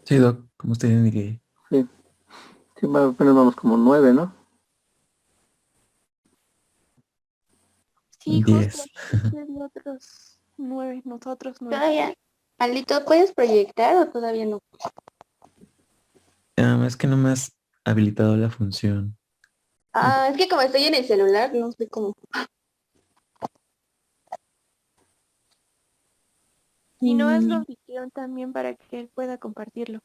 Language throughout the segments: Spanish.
Sí, Doc, como usted indique, Sí, sí, apenas vamos como 9, ¿no? Sí, justo. 10. Ustedes otros 9, nosotros 9. Todavía. Alito, ¿puedes proyectar o todavía no? Es que no me has habilitado la función. Ah, es que como estoy en el celular, no sé cómo. Si no, hazlo visión también para que él pueda compartirlo.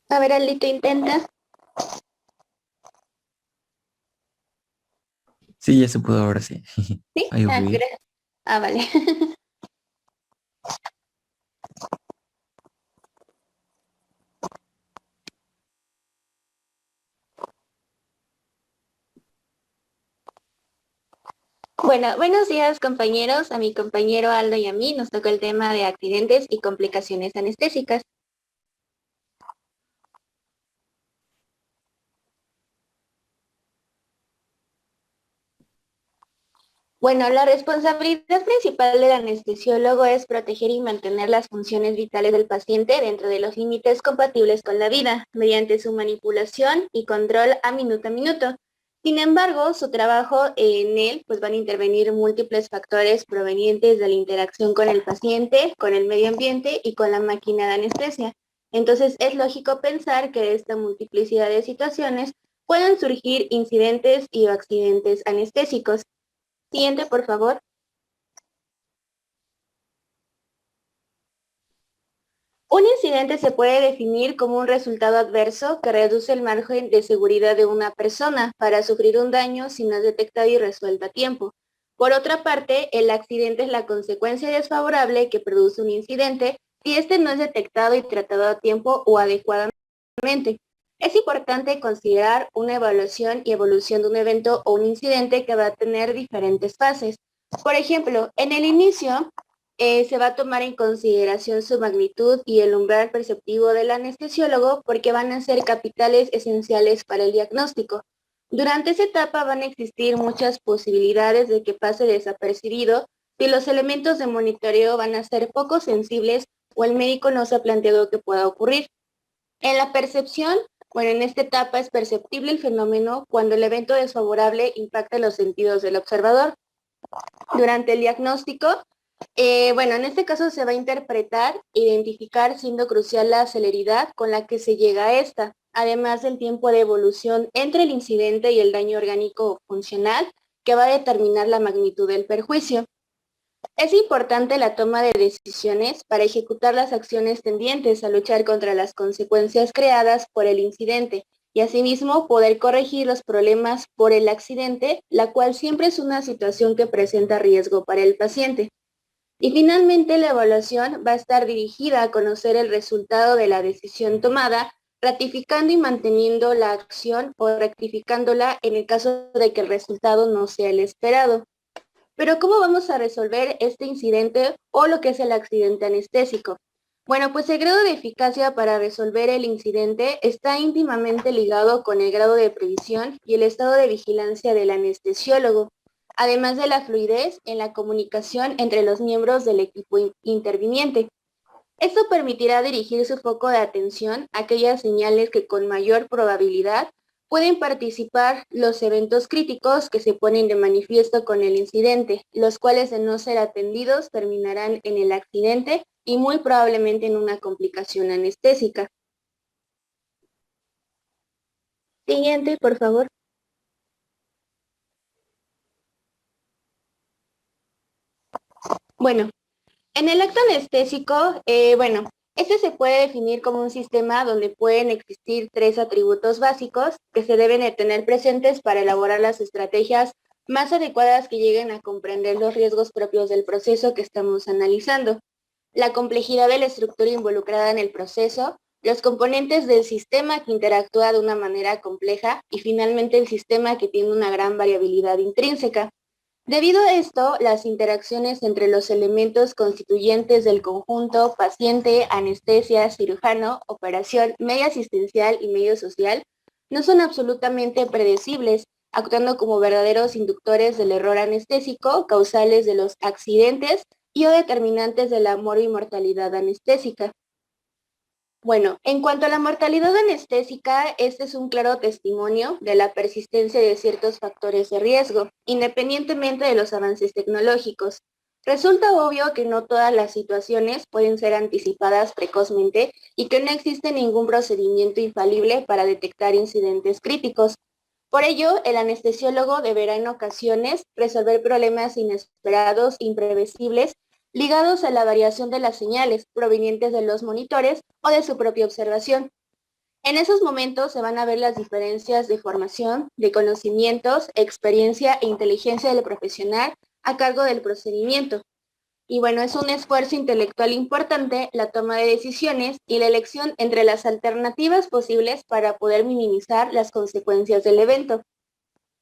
A ver, Alito, intenta. Sí, ya se pudo ahora sí. ¿Sí? Ahí Ah, voy. gracias. Ah, vale. Bueno, buenos días, compañeros. A mi compañero Aldo y a mí nos tocó el tema de accidentes y complicaciones anestésicas. Bueno, la responsabilidad principal del anestesiólogo es proteger y mantener las funciones vitales del paciente dentro de los límites compatibles con la vida, mediante su manipulación y control a minuto. Sin embargo, su trabajo en él, pues van a intervenir múltiples factores provenientes de la interacción con el paciente, con el medio ambiente y con la máquina de anestesia. Entonces, es lógico pensar que de esta multiplicidad de situaciones pueden surgir incidentes y accidentes anestésicos. Siguiente, por favor. Un incidente se puede definir como un resultado adverso que reduce el margen de seguridad de una persona para sufrir un daño si no es detectado y resuelto a tiempo. Por otra parte, el accidente es la consecuencia desfavorable que produce un incidente si éste no es detectado y tratado a tiempo o adecuadamente. Es importante considerar una evaluación y evolución de un evento o un incidente que va a tener diferentes fases. Por ejemplo, en el inicio se va a tomar en consideración su magnitud y el umbral perceptivo del anestesiólogo porque van a ser capitales esenciales para el diagnóstico. Durante esa etapa van a existir muchas posibilidades de que pase desapercibido si los elementos de monitoreo van a ser poco sensibles o el médico no se ha planteado que pueda ocurrir. En la percepción, bueno, en esta etapa es perceptible el fenómeno cuando el evento desfavorable impacta los sentidos del observador. Durante el diagnóstico, bueno, en este caso se va a interpretar, identificar, siendo crucial la celeridad con la que se llega a esta, además del tiempo de evolución entre el incidente y el daño orgánico funcional que va a determinar la magnitud del perjuicio. Es importante la toma de decisiones para ejecutar las acciones tendientes a luchar contra las consecuencias creadas por el incidente y asimismo poder corregir los problemas por el accidente, la cual siempre es una situación que presenta riesgo para el paciente. Y finalmente la evaluación va a estar dirigida a conocer el resultado de la decisión tomada, ratificando y manteniendo la acción o rectificándola en el caso de que el resultado no sea el esperado. Pero ¿cómo vamos a resolver este incidente o lo que es el accidente anestésico? Bueno, pues el grado de eficacia para resolver el incidente está íntimamente ligado con el grado de previsión y el estado de vigilancia del anestesiólogo, además de la fluidez en la comunicación entre los miembros del equipo interviniente. Esto permitirá dirigir su foco de atención a aquellas señales que con mayor probabilidad pueden participar los eventos críticos que se ponen de manifiesto con el incidente, los cuales de no ser atendidos terminarán en el accidente y muy probablemente en una complicación anestésica. Siguiente, por favor. Bueno, en el acto anestésico, bueno, este se puede definir como un sistema donde pueden existir tres atributos básicos que se deben de tener presentes para elaborar las estrategias más adecuadas que lleguen a comprender los riesgos propios del proceso que estamos analizando. La complejidad de la estructura involucrada en el proceso, los componentes del sistema que interactúa de una manera compleja y finalmente el sistema que tiene una gran variabilidad intrínseca. Debido a esto, las interacciones entre los elementos constituyentes del conjunto paciente, anestesia, cirujano, operación, medio asistencial y medio social no son absolutamente predecibles, actuando como verdaderos inductores del error anestésico, causales de los accidentes y o determinantes de la mortalidad anestésica. Bueno, en cuanto a la mortalidad anestésica, este es un claro testimonio de la persistencia de ciertos factores de riesgo, independientemente de los avances tecnológicos. Resulta obvio que no todas las situaciones pueden ser anticipadas precozmente y que no existe ningún procedimiento infalible para detectar incidentes críticos. Por ello, el anestesiólogo deberá en ocasiones resolver problemas inesperados, imprevisibles, ligados a la variación de las señales provenientes de los monitores o de su propia observación. En esos momentos se van a ver las diferencias de formación, de conocimientos, experiencia e inteligencia del profesional a cargo del procedimiento. Y bueno, es un esfuerzo intelectual importante la toma de decisiones y la elección entre las alternativas posibles para poder minimizar las consecuencias del evento.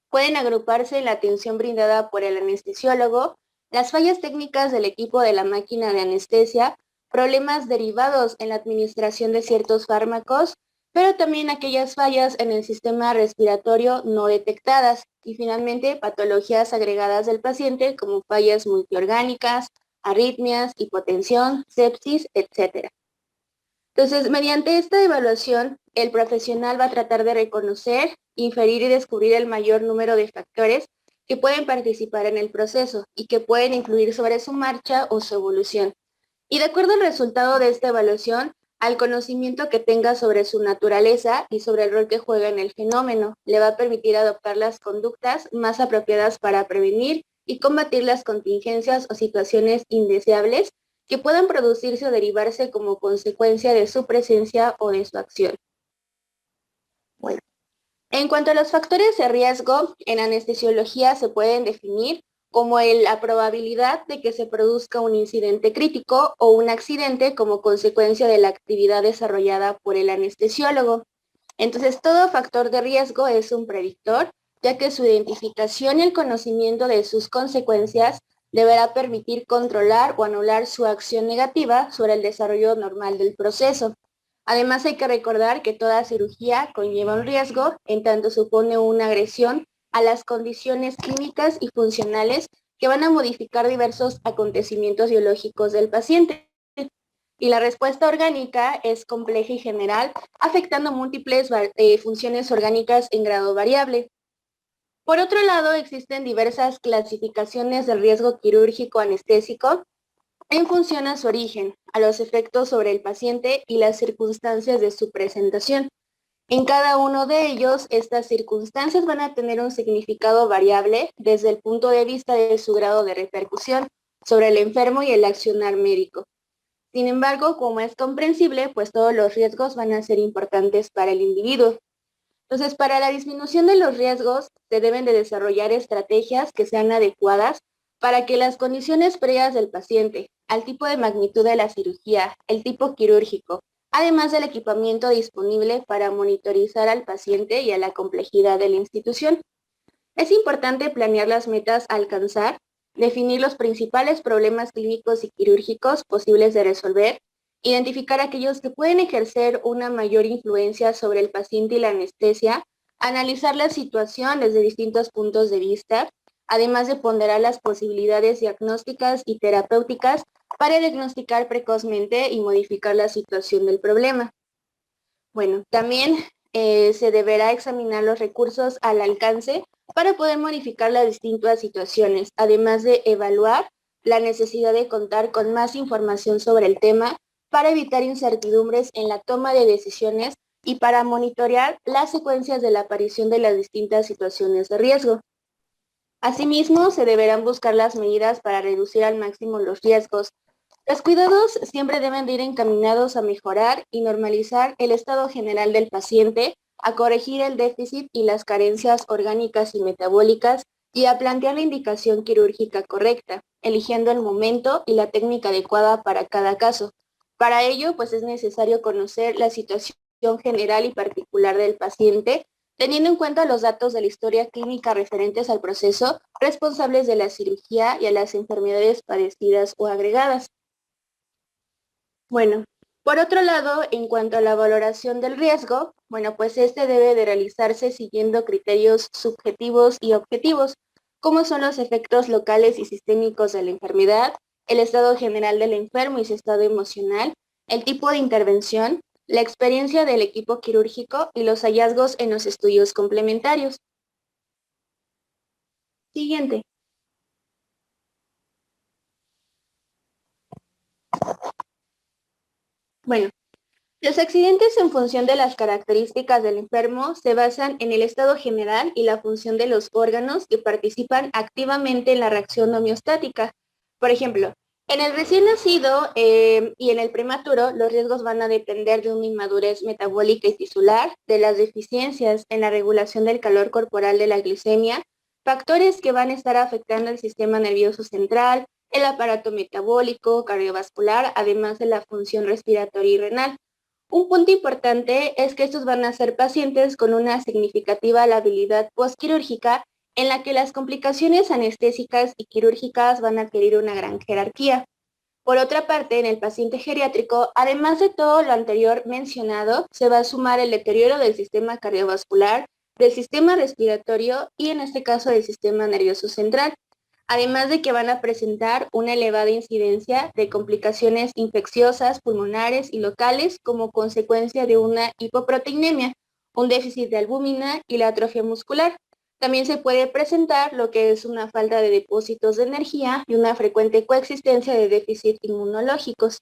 Pueden agruparse la atención brindada por el anestesiólogo, las fallas técnicas del equipo de la máquina de anestesia, problemas derivados en la administración de ciertos fármacos, pero también aquellas fallas en el sistema respiratorio no detectadas y finalmente patologías agregadas del paciente como fallas multiorgánicas, arritmias, hipotensión, sepsis, etc. Entonces, mediante esta evaluación, el profesional va a tratar de reconocer, inferir y descubrir el mayor número de factores que pueden participar en el proceso y que pueden influir sobre su marcha o su evolución. Y de acuerdo al resultado de esta evaluación, al conocimiento que tenga sobre su naturaleza y sobre el rol que juega en el fenómeno, le va a permitir adoptar las conductas más apropiadas para prevenir y combatir las contingencias o situaciones indeseables que puedan producirse o derivarse como consecuencia de su presencia o de su acción. Bueno, en cuanto a los factores de riesgo, en anestesiología se pueden definir como la probabilidad de que se produzca un incidente crítico o un accidente como consecuencia de la actividad desarrollada por el anestesiólogo. Entonces, todo factor de riesgo es un predictor, ya que su identificación y el conocimiento de sus consecuencias deberá permitir controlar o anular su acción negativa sobre el desarrollo normal del proceso. Además, hay que recordar que toda cirugía conlleva un riesgo, en tanto supone una agresión a las condiciones químicas y funcionales que van a modificar diversos acontecimientos biológicos del paciente. Y la respuesta orgánica es compleja y general, afectando múltiples funciones orgánicas en grado variable. Por otro lado, existen diversas clasificaciones del riesgo quirúrgico anestésico en función a su origen, a los efectos sobre el paciente y las circunstancias de su presentación. En cada uno de ellos, estas circunstancias van a tener un significado variable desde el punto de vista de su grado de repercusión sobre el enfermo y el accionar médico. Sin embargo, como es comprensible, pues todos los riesgos van a ser importantes para el individuo. Entonces, para la disminución de los riesgos, se deben de desarrollar estrategias que sean adecuadas para que las condiciones previas del paciente, al tipo de magnitud de la cirugía, el tipo quirúrgico, además del equipamiento disponible para monitorizar al paciente y a la complejidad de la institución. Es importante planear las metas a alcanzar, definir los principales problemas clínicos y quirúrgicos posibles de resolver, identificar aquellos que pueden ejercer una mayor influencia sobre el paciente y la anestesia, analizar la situación desde distintos puntos de vista, además de ponderar las posibilidades diagnósticas y terapéuticas para diagnosticar precozmente y modificar la situación del problema. Bueno, también se deberá examinar los recursos al alcance para poder modificar las distintas situaciones, además de evaluar la necesidad de contar con más información sobre el tema para evitar incertidumbres en la toma de decisiones y para monitorear las secuencias de la aparición de las distintas situaciones de riesgo. Asimismo, se deberán buscar las medidas para reducir al máximo los riesgos. Los cuidados siempre deben de ir encaminados a mejorar y normalizar el estado general del paciente, a corregir el déficit y las carencias orgánicas y metabólicas y a plantear la indicación quirúrgica correcta, eligiendo el momento y la técnica adecuada para cada caso. Para ello, pues es necesario conocer la situación general y particular del paciente, teniendo en cuenta los datos de la historia clínica referentes al proceso, responsables de la cirugía y a las enfermedades padecidas o agregadas. Bueno, por otro lado, en cuanto a la valoración del riesgo, bueno, pues este debe de realizarse siguiendo criterios subjetivos y objetivos, como son los efectos locales y sistémicos de la enfermedad, el estado general del enfermo y su estado emocional, el tipo de intervención, la experiencia del equipo quirúrgico y los hallazgos en los estudios complementarios. Siguiente. Bueno, los accidentes en función de las características del enfermo se basan en el estado general y la función de los órganos que participan activamente en la reacción homeostática. Por ejemplo, en el recién nacido y en el prematuro, los riesgos van a depender de una inmadurez metabólica y tisular, de las deficiencias en la regulación del calor corporal de la glicemia, factores que van a estar afectando el sistema nervioso central, el aparato metabólico, cardiovascular, además de la función respiratoria y renal. Un punto importante es que estos van a ser pacientes con una significativa labilidad postquirúrgica en la que las complicaciones anestésicas y quirúrgicas van a adquirir una gran jerarquía. Por otra parte, en el paciente geriátrico, además de todo lo anterior mencionado, se va a sumar el deterioro del sistema cardiovascular, del sistema respiratorio y en este caso del sistema nervioso central, además de que van a presentar una elevada incidencia de complicaciones infecciosas, pulmonares y locales como consecuencia de una hipoproteinemia, un déficit de albúmina y la atrofia muscular. También se puede presentar lo que es una falta de depósitos de energía y una frecuente coexistencia de déficit inmunológicos.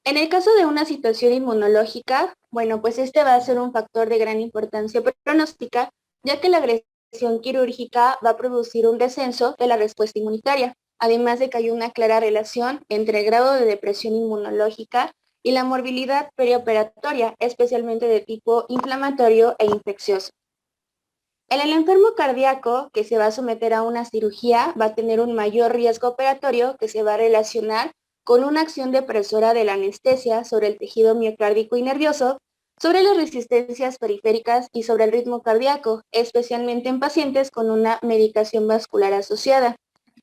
En el caso de una situación inmunológica, bueno, pues este va a ser un factor de gran importancia pronóstica, ya que la agresión quirúrgica va a producir un descenso de la respuesta inmunitaria, además de que hay una clara relación entre el grado de depresión inmunológica y la morbilidad perioperatoria, especialmente de tipo inflamatorio e infeccioso. En el enfermo cardíaco que se va a someter a una cirugía va a tener un mayor riesgo operatorio que se va a relacionar con una acción depresora de la anestesia sobre el tejido miocárdico y nervioso, sobre las resistencias periféricas y sobre el ritmo cardíaco, especialmente en pacientes con una medicación vascular asociada.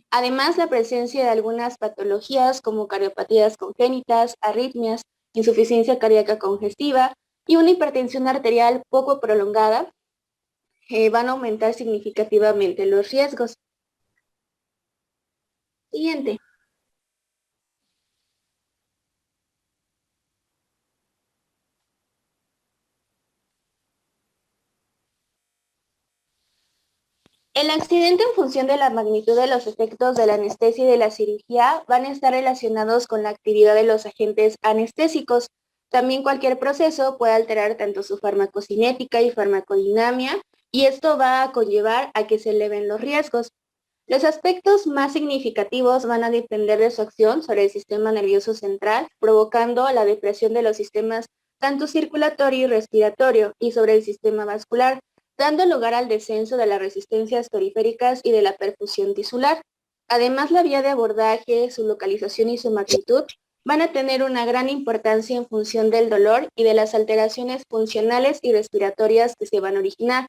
Además, la presencia de algunas patologías como cardiopatías congénitas, arritmias, insuficiencia cardíaca congestiva y una hipertensión arterial poco prolongada van a aumentar significativamente los riesgos. Siguiente. El accidente en función de la magnitud de los efectos de la anestesia y de la cirugía van a estar relacionados con la actividad de los agentes anestésicos. También cualquier proceso puede alterar tanto su farmacocinética y farmacodinamia y esto va a conllevar a que se eleven los riesgos. Los aspectos más significativos van a depender de su acción sobre el sistema nervioso central, provocando la depresión de los sistemas tanto circulatorio y respiratorio y sobre el sistema vascular, dando lugar al descenso de las resistencias periféricas y de la perfusión tisular. Además, la vía de abordaje, su localización y su magnitud van a tener una gran importancia en función del dolor y de las alteraciones funcionales y respiratorias que se van a originar,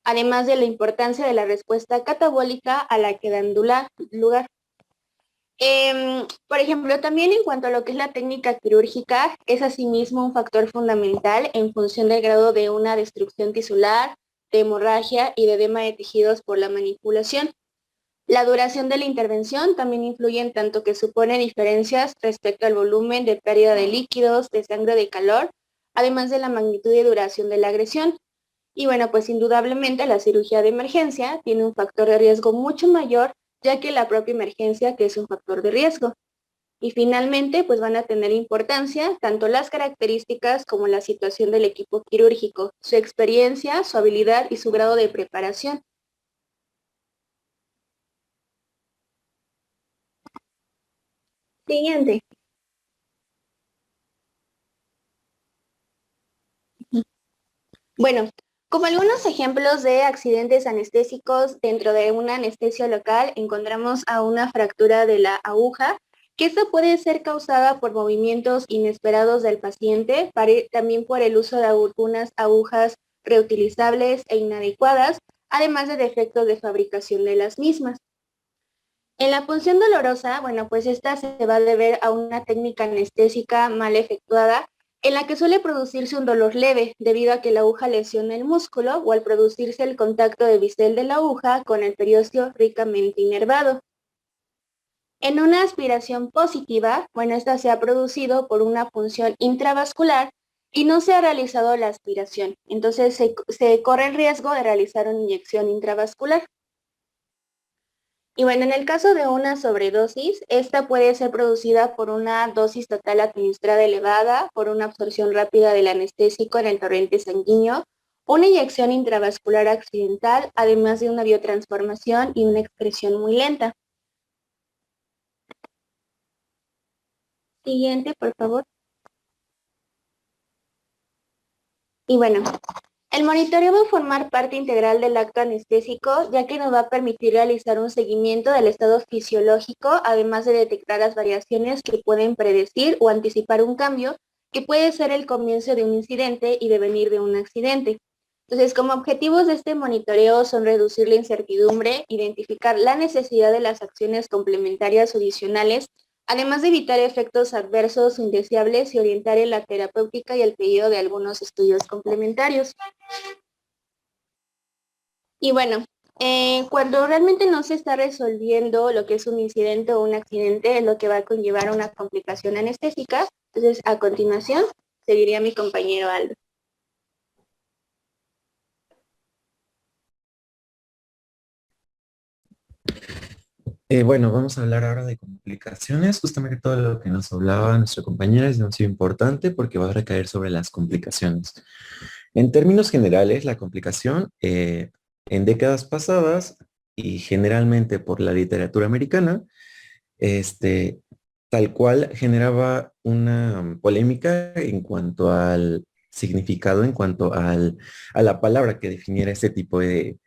además de la importancia de la respuesta catabólica a la que dan lugar. Por ejemplo, también en cuanto a lo que es la técnica quirúrgica, es asimismo un factor fundamental en función del grado de una destrucción tisular, de hemorragia y de edema de tejidos por la manipulación. La duración de la intervención también influye en tanto que supone diferencias respecto al volumen de pérdida de líquidos, de sangre, de calor, además de la magnitud y duración de la agresión. Y bueno, pues indudablemente la cirugía de emergencia tiene un factor de riesgo mucho mayor, ya que la propia emergencia que es un factor de riesgo. Y finalmente, pues van a tener importancia tanto las características como la situación del equipo quirúrgico, su experiencia, su habilidad y su grado de preparación. Siguiente. Bueno, como algunos ejemplos de accidentes anestésicos dentro de una anestesia local, encontramos a una fractura de la aguja, que esto puede ser causada por movimientos inesperados del paciente, también por el uso de algunas agujas reutilizables e inadecuadas, además de defectos de fabricación de las mismas. En la punción dolorosa, bueno, pues esta se va a deber a una técnica anestésica mal efectuada en la que suele producirse un dolor leve debido a que la aguja lesiona el músculo o al producirse el contacto de bisel de la aguja con el periósteo ricamente inervado. En una aspiración positiva, bueno, esta se ha producido por una punción intravascular y no se ha realizado la aspiración. Entonces se corre el riesgo de realizar una inyección intravascular. Y bueno, en el caso de una sobredosis, esta puede ser producida por una dosis total administrada elevada, por una absorción rápida del anestésico en el torrente sanguíneo, una inyección intravascular accidental, además de una biotransformación y una excreción muy lenta. Siguiente, por favor. Y bueno, el monitoreo va a formar parte integral del acto anestésico, ya que nos va a permitir realizar un seguimiento del estado fisiológico, además de detectar las variaciones que pueden predecir o anticipar un cambio, que puede ser el comienzo de un incidente y devenir de un accidente. Entonces, como objetivos de este monitoreo son reducir la incertidumbre, identificar la necesidad de las acciones complementarias o adicionales, además de evitar efectos adversos o indeseables y orientar en la terapéutica y el pedido de algunos estudios complementarios. Y bueno, cuando realmente no se está resolviendo lo que es un incidente o un accidente, es lo que va a conllevar una complicación anestésica. Entonces, a continuación, seguiría mi compañero Aldo. Bueno, vamos a hablar ahora de complicaciones. Justamente todo lo que nos hablaba nuestra compañera es demasiado importante porque va a recaer sobre las complicaciones. En términos generales, la complicación en décadas pasadas y generalmente por la literatura americana, este, tal cual generaba una polémica en cuanto al significado, en cuanto a la palabra que definiera este tipo de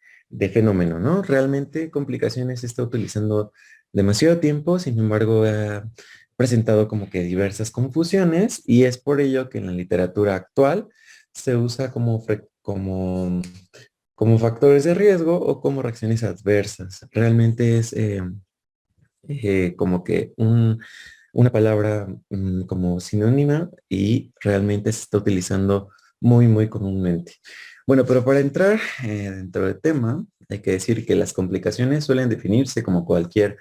fenómeno, ¿no? Realmente complicaciones se está utilizando demasiado tiempo, sin embargo, ha presentado como que diversas confusiones y es por ello que en la literatura actual se usa como factores de riesgo o como reacciones adversas. Realmente es como que una palabra como sinónima y realmente se está utilizando muy, muy comúnmente. Bueno, pero para entrar dentro del tema, hay que decir que las complicaciones suelen definirse como cualquier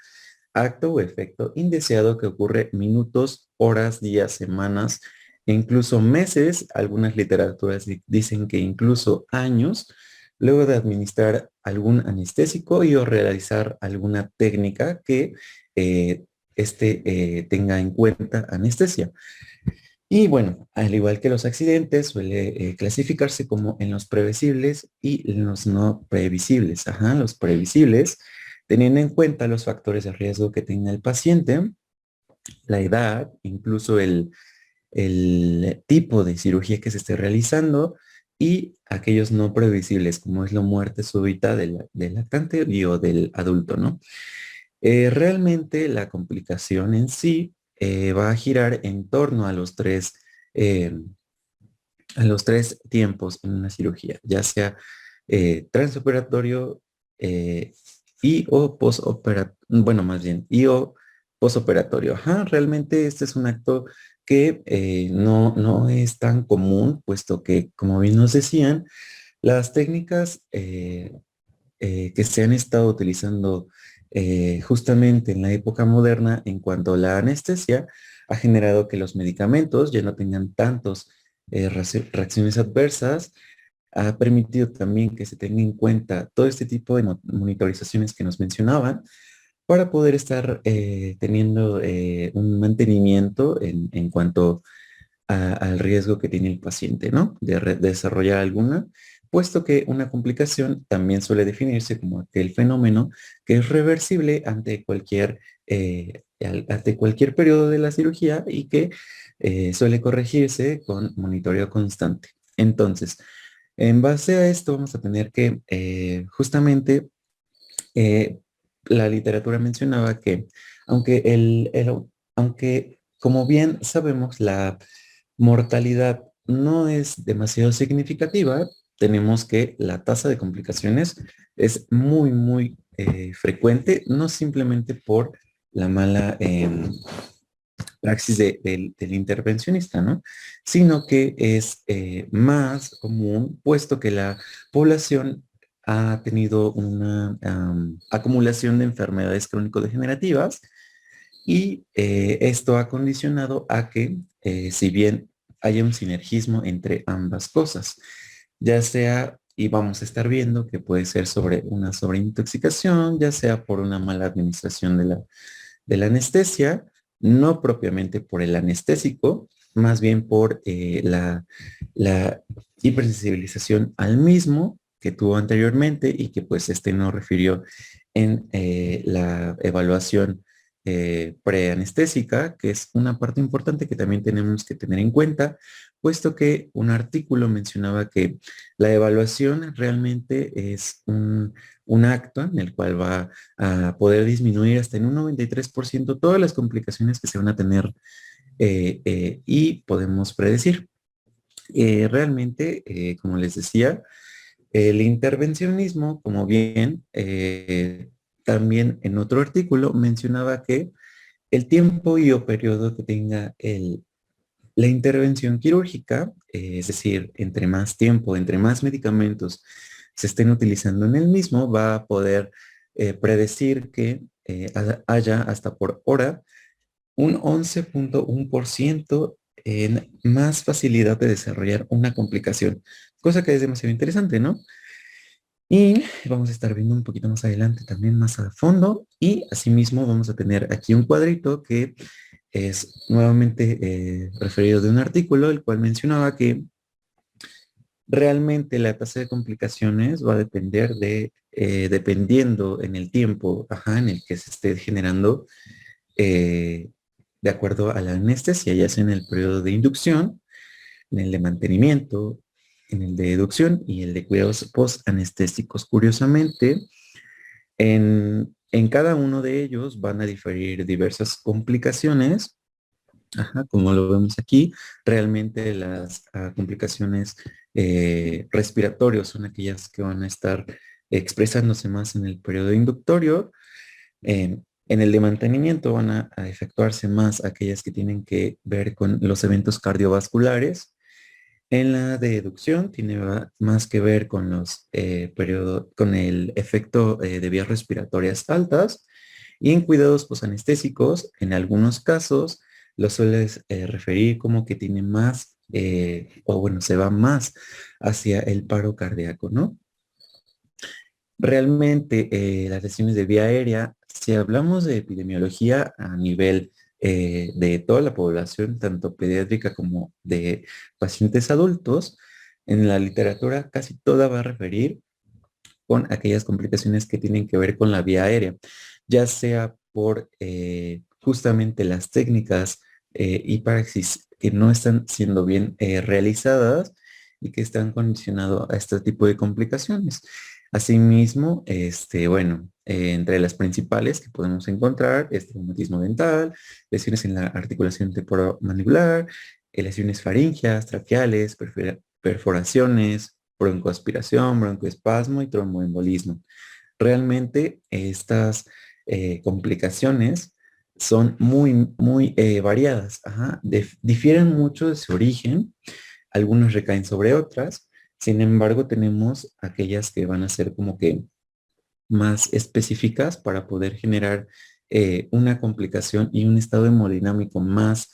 acto o efecto indeseado que ocurre minutos, horas, días, semanas e incluso meses. Algunas literaturas dicen que incluso años luego de administrar algún anestésico y o realizar alguna técnica que eh, tenga en cuenta anestesia. Y bueno, al igual que los accidentes, suele clasificarse como en los previsibles y en los no previsibles. Ajá, los previsibles, teniendo en cuenta los factores de riesgo que tenga el paciente, la edad, incluso el tipo de cirugía que se esté realizando y aquellos no previsibles, como es la muerte súbita del lactante y o del adulto, ¿no? Realmente la complicación en sí va a girar en torno eh, a los tres tiempos en una cirugía, ya sea transoperatorio y o posoperatorio, bueno, más bien, y o posoperatorio. Ajá, realmente este es un acto que no es tan común, puesto que, como bien nos decían, las técnicas que se han estado utilizando justamente en la época moderna en cuanto a la anestesia ha generado que los medicamentos ya no tengan tantos reacciones adversas, ha permitido también que se tenga en cuenta todo este tipo de monitorizaciones que nos mencionaban para poder estar teniendo un mantenimiento en cuanto al riesgo que tiene el paciente, ¿no? De desarrollar alguna, puesto que una complicación también suele definirse como aquel fenómeno que es reversible ante cualquier periodo de la cirugía y que suele corregirse con monitoreo constante. Entonces, en base a esto vamos a tener que justamente eh, la literatura mencionaba que aunque como bien sabemos la mortalidad no es demasiado significativa, tenemos que la tasa de complicaciones es muy, muy frecuente, no simplemente por la mala praxis del intervencionista, ¿no? Sino que es más común, puesto que la población ha tenido una acumulación de enfermedades crónico-degenerativas y esto ha condicionado a que, si bien haya un sinergismo entre ambas cosas, ya sea, y vamos a estar viendo que puede ser sobre una sobreintoxicación, ya sea por una mala administración de la anestesia, no propiamente por el anestésico, más bien por la hipersensibilización al mismo que tuvo anteriormente y que pues este no refirió en la evaluación preanestésica, que es una parte importante que también tenemos que tener en cuenta, puesto que un artículo mencionaba que la evaluación realmente es un acto en el cual va a poder disminuir hasta en un 93% todas las complicaciones que se van a tener y podemos predecir. Realmente, como les decía, el intervencionismo, como bien, también en otro artículo mencionaba que el tiempo y o periodo que tenga la intervención quirúrgica, es decir, entre más tiempo, entre más medicamentos se estén utilizando en el mismo, va a poder predecir que haya hasta por hora un 11.1% en más facilidad de desarrollar una complicación, cosa que es demasiado interesante, ¿no? Y vamos a estar viendo un poquito más adelante también más a fondo y asimismo vamos a tener aquí un cuadrito que es nuevamente referido de un artículo el cual mencionaba que realmente la tasa de complicaciones va a depender dependiendo en el tiempo, en el que se esté generando eh, de acuerdo a la anestesia, ya sea en el periodo de inducción, en el de mantenimiento, en el de deducción y el de cuidados post-anestésicos. Curiosamente, en cada uno de ellos van a diferir diversas complicaciones, como lo vemos aquí. Realmente las complicaciones respiratorias son aquellas que van a estar expresándose más en el periodo inductorio. En el de mantenimiento van a efectuarse más aquellas que tienen que ver con los eventos cardiovasculares. En la deducción tiene más que ver con con el efecto de vías respiratorias altas. Y en cuidados posanestésicos, en algunos casos, lo sueles referir como que tiene más, o bueno, se va más hacia el paro cardíaco, ¿no? Realmente las lesiones de vía aérea, si hablamos de epidemiología a nivel de toda la población, tanto pediátrica como de pacientes adultos, en la literatura casi toda va a referir con aquellas complicaciones que tienen que ver con la vía aérea, ya sea por justamente las técnicas y praxis que no están siendo bien realizadas y que están condicionados a este tipo de complicaciones. Asimismo, bueno, entre las principales que podemos encontrar es traumatismo dental, lesiones en la articulación temporomandibular, lesiones faringeas, traqueales, perforaciones, broncoaspiración, broncoespasmo y tromboembolismo. Realmente estas complicaciones son muy, muy variadas. Difieren mucho de su origen, algunas recaen sobre otras. Sin embargo, tenemos aquellas que van a ser como que más específicas para poder generar una complicación y un estado hemodinámico más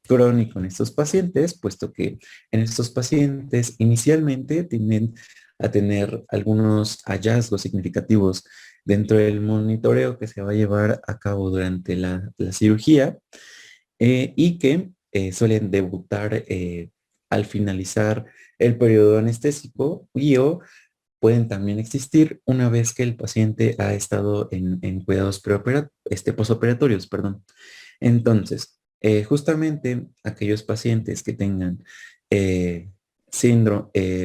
crónico en estos pacientes, puesto que en estos pacientes inicialmente tienden a tener algunos hallazgos significativos dentro del monitoreo que se va a llevar a cabo durante la cirugía y que suelen debutar al finalizar el periodo anestésico y o pueden también existir una vez que el paciente ha estado en cuidados posoperatorios, perdón. Entonces, justamente aquellos pacientes que tengan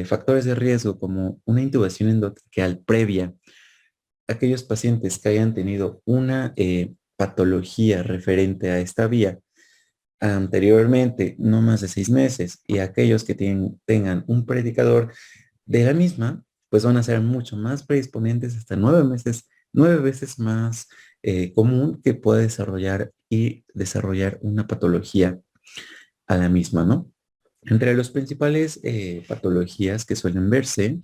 factores de riesgo como una intubación endotraqueal previa, aquellos pacientes que hayan tenido una patología referente a esta vía anteriormente, no más de 6 meses, y aquellos que tengan un predicador de la misma, pues van a ser mucho más predisponentes, hasta 9 veces más común que pueda desarrollar una patología a la misma, ¿no? Entre los principales patologías que suelen verse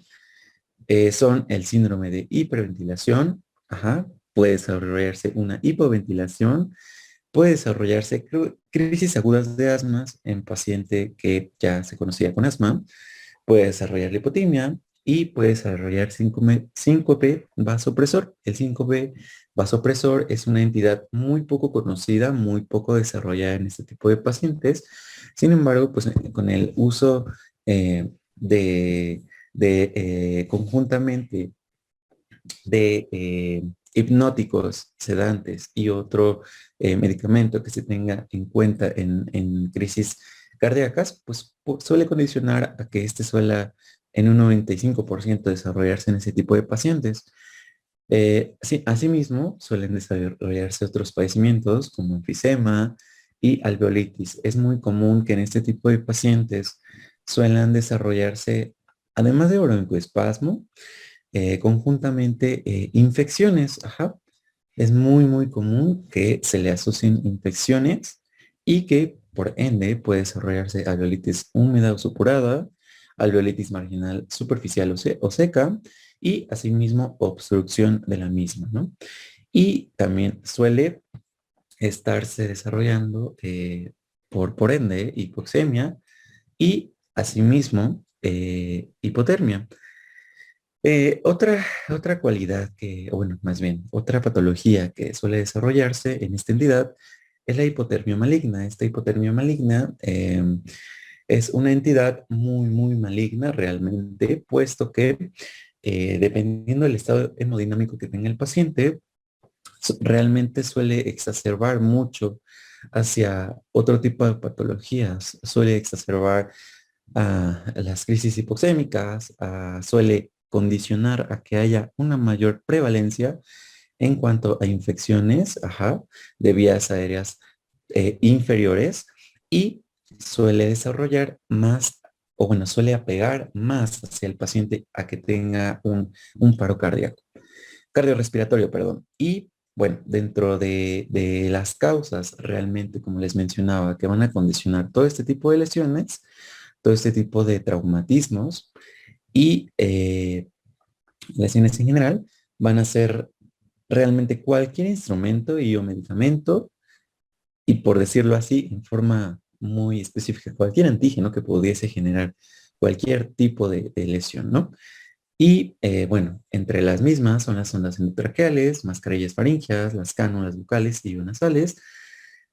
son el síndrome de hiperventilación, ajá, puede desarrollarse una hipoventilación, puede desarrollarse crisis agudas de asma en paciente que ya se conocía con asma, puede desarrollar lipotimia y puede desarrollar síncope vasopresor. El síncope vasopresor es una entidad muy poco conocida, muy poco desarrollada en este tipo de pacientes. Sin embargo, pues con el uso conjuntamente de hipnóticos, sedantes y otro medicamento que se tenga en cuenta en crisis cardíacas, pues suele condicionar a que este suela en un 95% desarrollarse en ese tipo de pacientes. Sí, asimismo, suelen desarrollarse otros padecimientos como enfisema y alveolitis. Es muy común que en este tipo de pacientes suelan desarrollarse, además de broncoespasmo, conjuntamente infecciones. Ajá. Es muy, muy común que se le asocien infecciones y que por ende puede desarrollarse alveolitis húmeda o supurada, alveolitis marginal superficial o seca y asimismo obstrucción de la misma, ¿no? Y también suele estarse desarrollando por ende hipoxemia y asimismo hipotermia. Otra cualidad o bueno, más bien, otra patología que suele desarrollarse en esta entidad es la hipotermia maligna. Esta hipotermia maligna es una entidad muy, muy maligna realmente, puesto que dependiendo del estado hemodinámico que tenga el paciente, realmente suele exacerbar mucho hacia otro tipo de patologías. Suele exacerbar las crisis hipoxémicas, suele condicionar a que haya una mayor prevalencia en cuanto a infecciones, ajá, de vías aéreas inferiores y suele desarrollar más, o bueno, suele apegar más hacia el paciente a que tenga un paro cardíaco, cardiorrespiratorio, perdón. Y bueno, dentro de las causas realmente, como les mencionaba, que van a condicionar todo este tipo de lesiones, todo este tipo de traumatismos y lesiones en general, van a ser realmente cualquier instrumento y o medicamento, y por decirlo así, en forma muy específica, cualquier antígeno que pudiese generar cualquier tipo de lesión, ¿no? Y bueno, entre las mismas son las ondas endotraqueales, mascarillas faringeas, las cánulas bucales y nasales,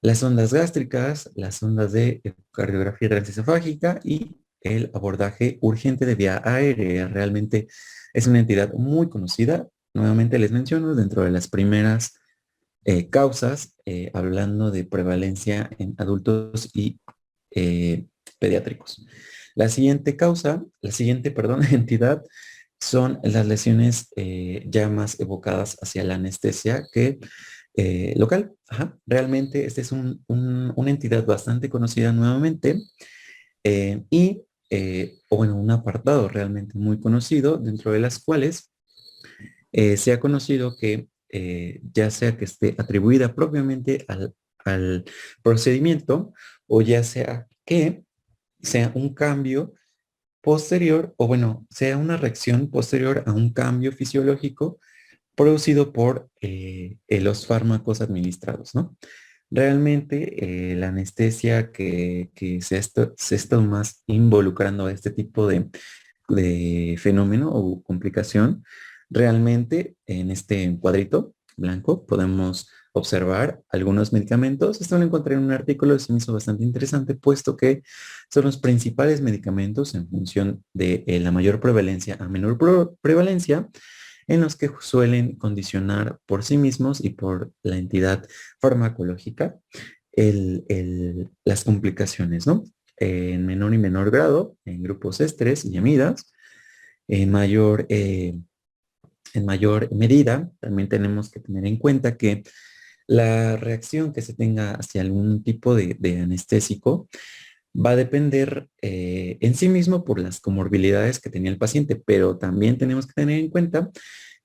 las ondas gástricas, las ondas de ecocardiografía transesofágica y el abordaje urgente de vía aérea. Realmente es una entidad muy conocida. Nuevamente les menciono dentro de las primeras causas, hablando de prevalencia en adultos y pediátricos. Perdón, entidad son las lesiones ya más evocadas hacia la anestesia que local. Ajá. Realmente esta es una entidad bastante conocida nuevamente o bueno, un apartado realmente muy conocido, dentro de las cuales se ha conocido que ya sea que esté atribuida propiamente al procedimiento o ya sea que sea un cambio posterior o bueno, sea una reacción posterior a un cambio fisiológico producido por los fármacos administrados, ¿no? Realmente la anestesia que se ha estado más involucrando a este tipo de fenómeno o complicación, realmente en este cuadrito blanco podemos observar algunos medicamentos. Esto lo encontré en un artículo que se me hizo bastante interesante, puesto que son los principales medicamentos en función de la mayor prevalencia a menor prevalencia, en los que suelen condicionar por sí mismos y por la entidad farmacológica las complicaciones, ¿no? En menor y menor grado, en grupos estrés y amidas, en mayor medida, también tenemos que tener en cuenta que la reacción que se tenga hacia algún tipo de anestésico va a depender en sí mismo por las comorbilidades que tenía el paciente, pero también tenemos que tener en cuenta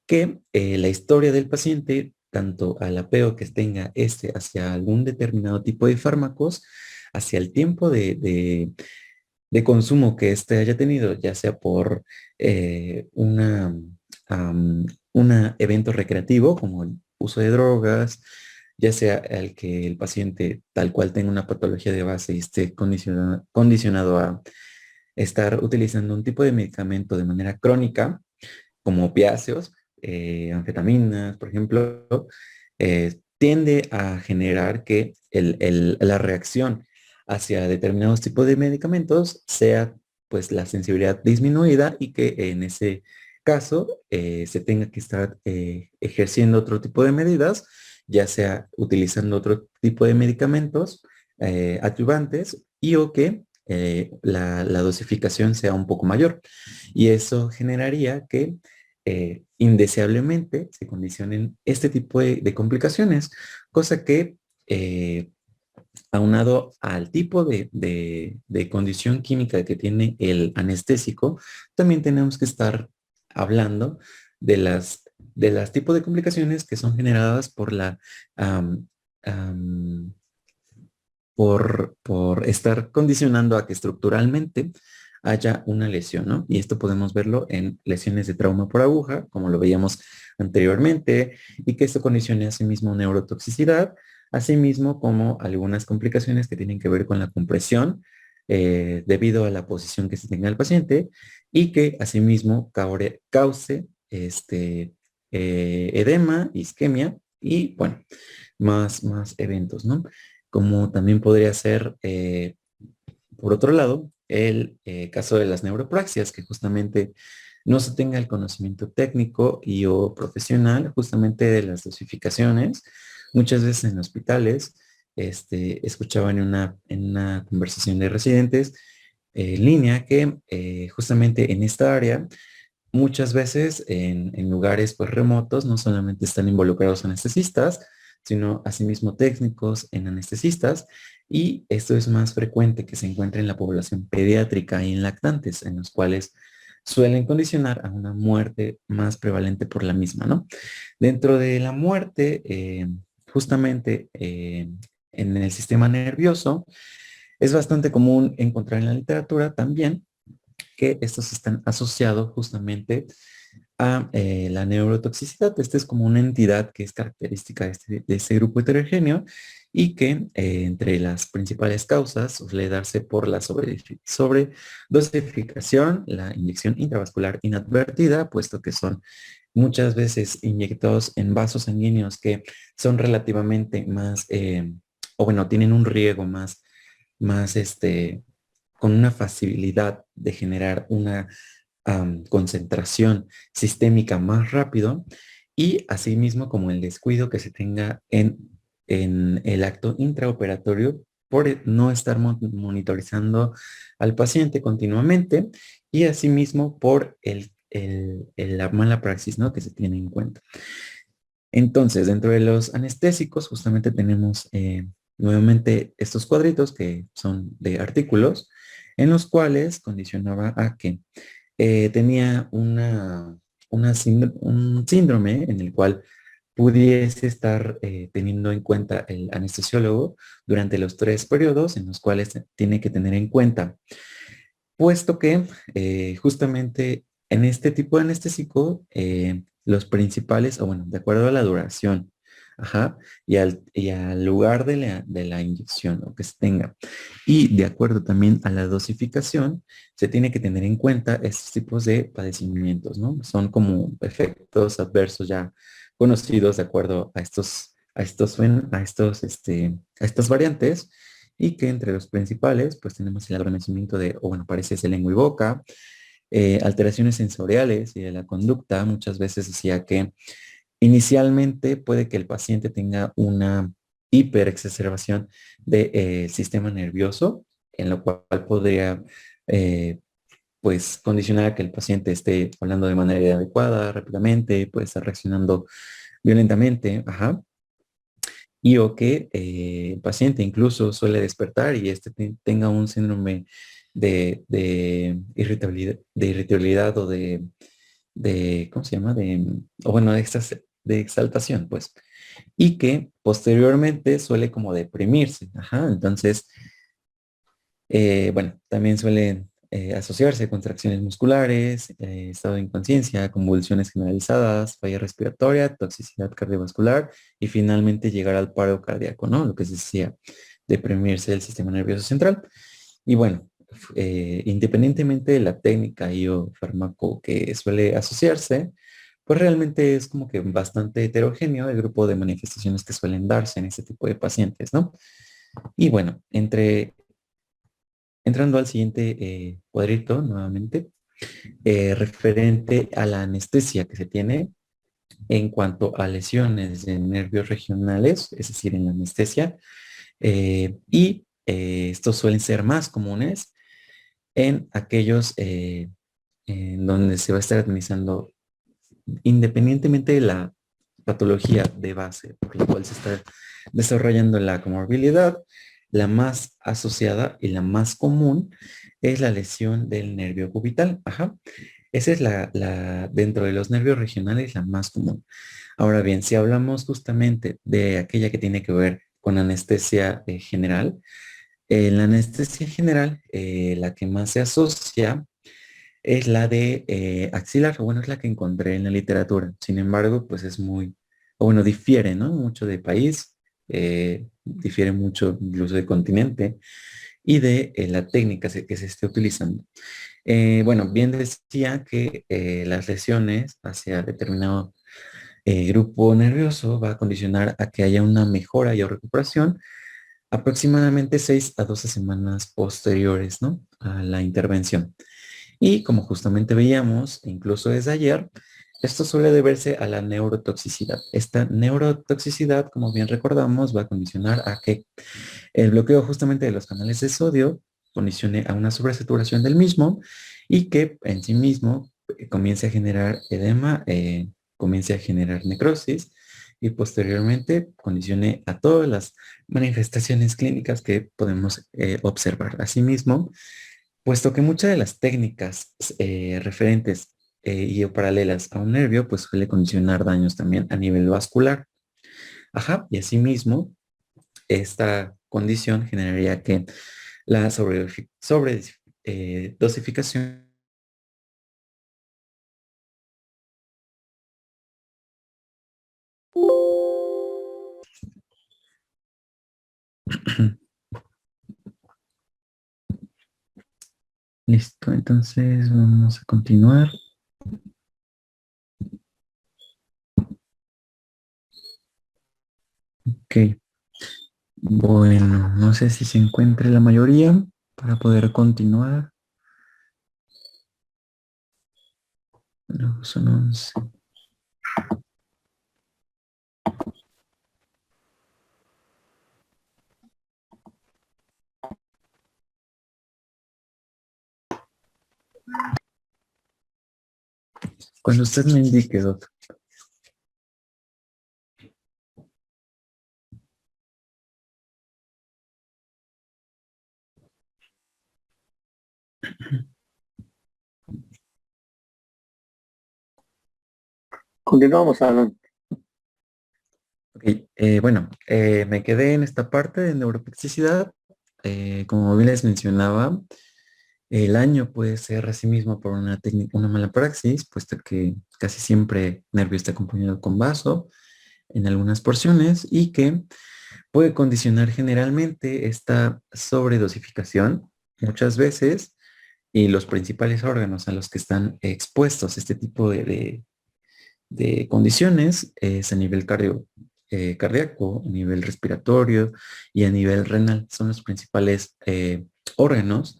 que la historia del paciente, tanto al apego que tenga este hacia algún determinado tipo de fármacos, hacia el tiempo de consumo que éste haya tenido, ya sea por un evento recreativo como el uso de drogas, ya sea el que el paciente tal cual tenga una patología de base y esté condicionado a estar utilizando un tipo de medicamento de manera crónica, como opiáceos, anfetaminas, por ejemplo, tiende a generar que la reacción hacia determinados tipos de medicamentos sea pues la sensibilidad disminuida y que en ese caso se tenga que estar ejerciendo otro tipo de medidas, ya sea utilizando otro tipo de medicamentos adyuvantes y o que la dosificación sea un poco mayor. Y eso generaría que indeseablemente se condicionen este tipo de complicaciones, cosa que aunado al tipo de condición química que tiene el anestésico, también tenemos que estar hablando de las tipos de complicaciones que son generadas por am, am, por estar condicionando a que estructuralmente haya una lesión, ¿no? Y esto podemos verlo en lesiones de trauma por aguja, como lo veíamos anteriormente, y que esto condicione asimismo neurotoxicidad, asimismo como algunas complicaciones que tienen que ver con la compresión debido a la posición que se tenga el paciente y que asimismo cause edema, isquemia y, bueno, más eventos, ¿no? Como también podría ser, por otro lado, el caso de las neuropraxias, que justamente no se tenga el conocimiento técnico y o profesional justamente de las dosificaciones. Muchas veces en hospitales, escuchaba en una conversación de residentes en línea que justamente en esta área, muchas veces en lugares pues remotos, no solamente están involucrados anestesistas, sino asimismo técnicos en anestesistas, y esto es más frecuente que se encuentre en la población pediátrica y en lactantes, en los cuales suelen condicionar a una muerte más prevalente por la misma, ¿no? Dentro de la muerte, justamente en el sistema nervioso, es bastante común encontrar en la literatura también que estos están asociados justamente a la neurotoxicidad. Esta es como una entidad que es característica de este grupo heterogéneo y que entre las principales causas suele darse por la sobredosificación, la inyección intravascular inadvertida, puesto que son muchas veces inyectados en vasos sanguíneos que son relativamente más, o bueno, tienen un riego más con una facilidad de generar una concentración sistémica más rápido y asimismo como el descuido que se tenga en el acto intraoperatorio por no estar monitorizando al paciente continuamente y asimismo por la mala praxis, ¿no?, que se tiene en cuenta. Entonces, dentro de los anestésicos, justamente tenemos nuevamente estos cuadritos que son de artículos, en los cuales condicionaba a que tenía un síndrome en el cual pudiese estar teniendo en cuenta el anestesiólogo durante los 3 periodos en los cuales tiene que tener en cuenta, puesto que justamente en este tipo de anestésico, los principales, o bueno, de acuerdo a la duración, ajá, y al lugar de la inyección o que se tenga, y de acuerdo también a la dosificación, se tiene que tener en cuenta estos tipos de padecimientos, ¿no? Son como efectos adversos ya conocidos de acuerdo a estas variantes, y que entre los principales, pues tenemos el adormecimiento o bueno, pareces de lengua y boca, alteraciones sensoriales y de la conducta. Muchas veces decía que inicialmente puede que el paciente tenga una hiperexacerbación del sistema nervioso, en lo cual podría pues condicionar a que el paciente esté hablando de manera adecuada, rápidamente, puede estar reaccionando violentamente, ajá. y o que el paciente incluso suele despertar y este tenga un síndrome de irritabilidad o ¿cómo se llama? O bueno, de exaltación, pues, y que posteriormente suele como deprimirse. Ajá, entonces, bueno, también suelen asociarse contracciones musculares, estado de inconsciencia, convulsiones generalizadas, falla respiratoria, toxicidad cardiovascular y finalmente llegar al paro cardíaco, ¿no? Lo que se decía, deprimirse del sistema nervioso central. Y bueno, independientemente de la técnica y o fármaco que suele asociarse, pues realmente es como que bastante heterogéneo el grupo de manifestaciones que suelen darse en este tipo de pacientes, ¿no? Y bueno, entrando al siguiente cuadrito nuevamente, referente a la anestesia que se tiene en cuanto a lesiones de nervios regionales, es decir, en la anestesia, estos suelen ser más comunes en aquellos en donde se va a estar administrando independientemente de la patología de base por la cual se está desarrollando la comorbilidad, la más asociada y la más común es la lesión del nervio cubital. Ajá. Esa es dentro de los nervios regionales, la más común. Ahora bien, si hablamos justamente de aquella que tiene que ver con anestesia general, en la anestesia general, la que más se asocia es la de axilar, bueno, es la que encontré en la literatura. Sin embargo, pues es muy, o bueno, difiere, ¿no? Mucho de país, difiere mucho incluso de continente y de la técnica que se esté utilizando. Bueno, bien decía que las lesiones hacia determinado grupo nervioso va a condicionar a que haya una mejora y o recuperación aproximadamente 6 a 12 semanas posteriores, ¿no? A la intervención. Y como justamente veíamos, incluso desde ayer, esto suele deberse a la neurotoxicidad. Esta neurotoxicidad, como bien recordamos, va a condicionar a que el bloqueo justamente de los canales de sodio condicione a una sobresaturación del mismo y que en sí mismo comience a generar edema, comience a generar necrosis y posteriormente condicione a todas las manifestaciones clínicas que podemos observar. Asimismo, puesto que muchas de las técnicas referentes y o paralelas a un nervio, pues suele condicionar daños también a nivel vascular. Ajá, y asimismo, esta condición generaría que la dosificación Listo, entonces vamos a continuar. Ok, bueno, no sé si se encuentre la mayoría para poder continuar. No, son 11. Cuando usted me indique, doctor. Continuamos, Alan. Ok, bueno, me quedé en esta parte de neurotoxicidad. Como bien les mencionaba, el daño puede ser asimismo por una técnica, una mala praxis, puesto que casi siempre nervio está acompañado con vaso en algunas porciones y que puede condicionar generalmente esta sobredosificación muchas veces y los principales órganos a los que están expuestos este tipo de condiciones es a nivel cardíaco, a nivel respiratorio y a nivel renal. Son los principales órganos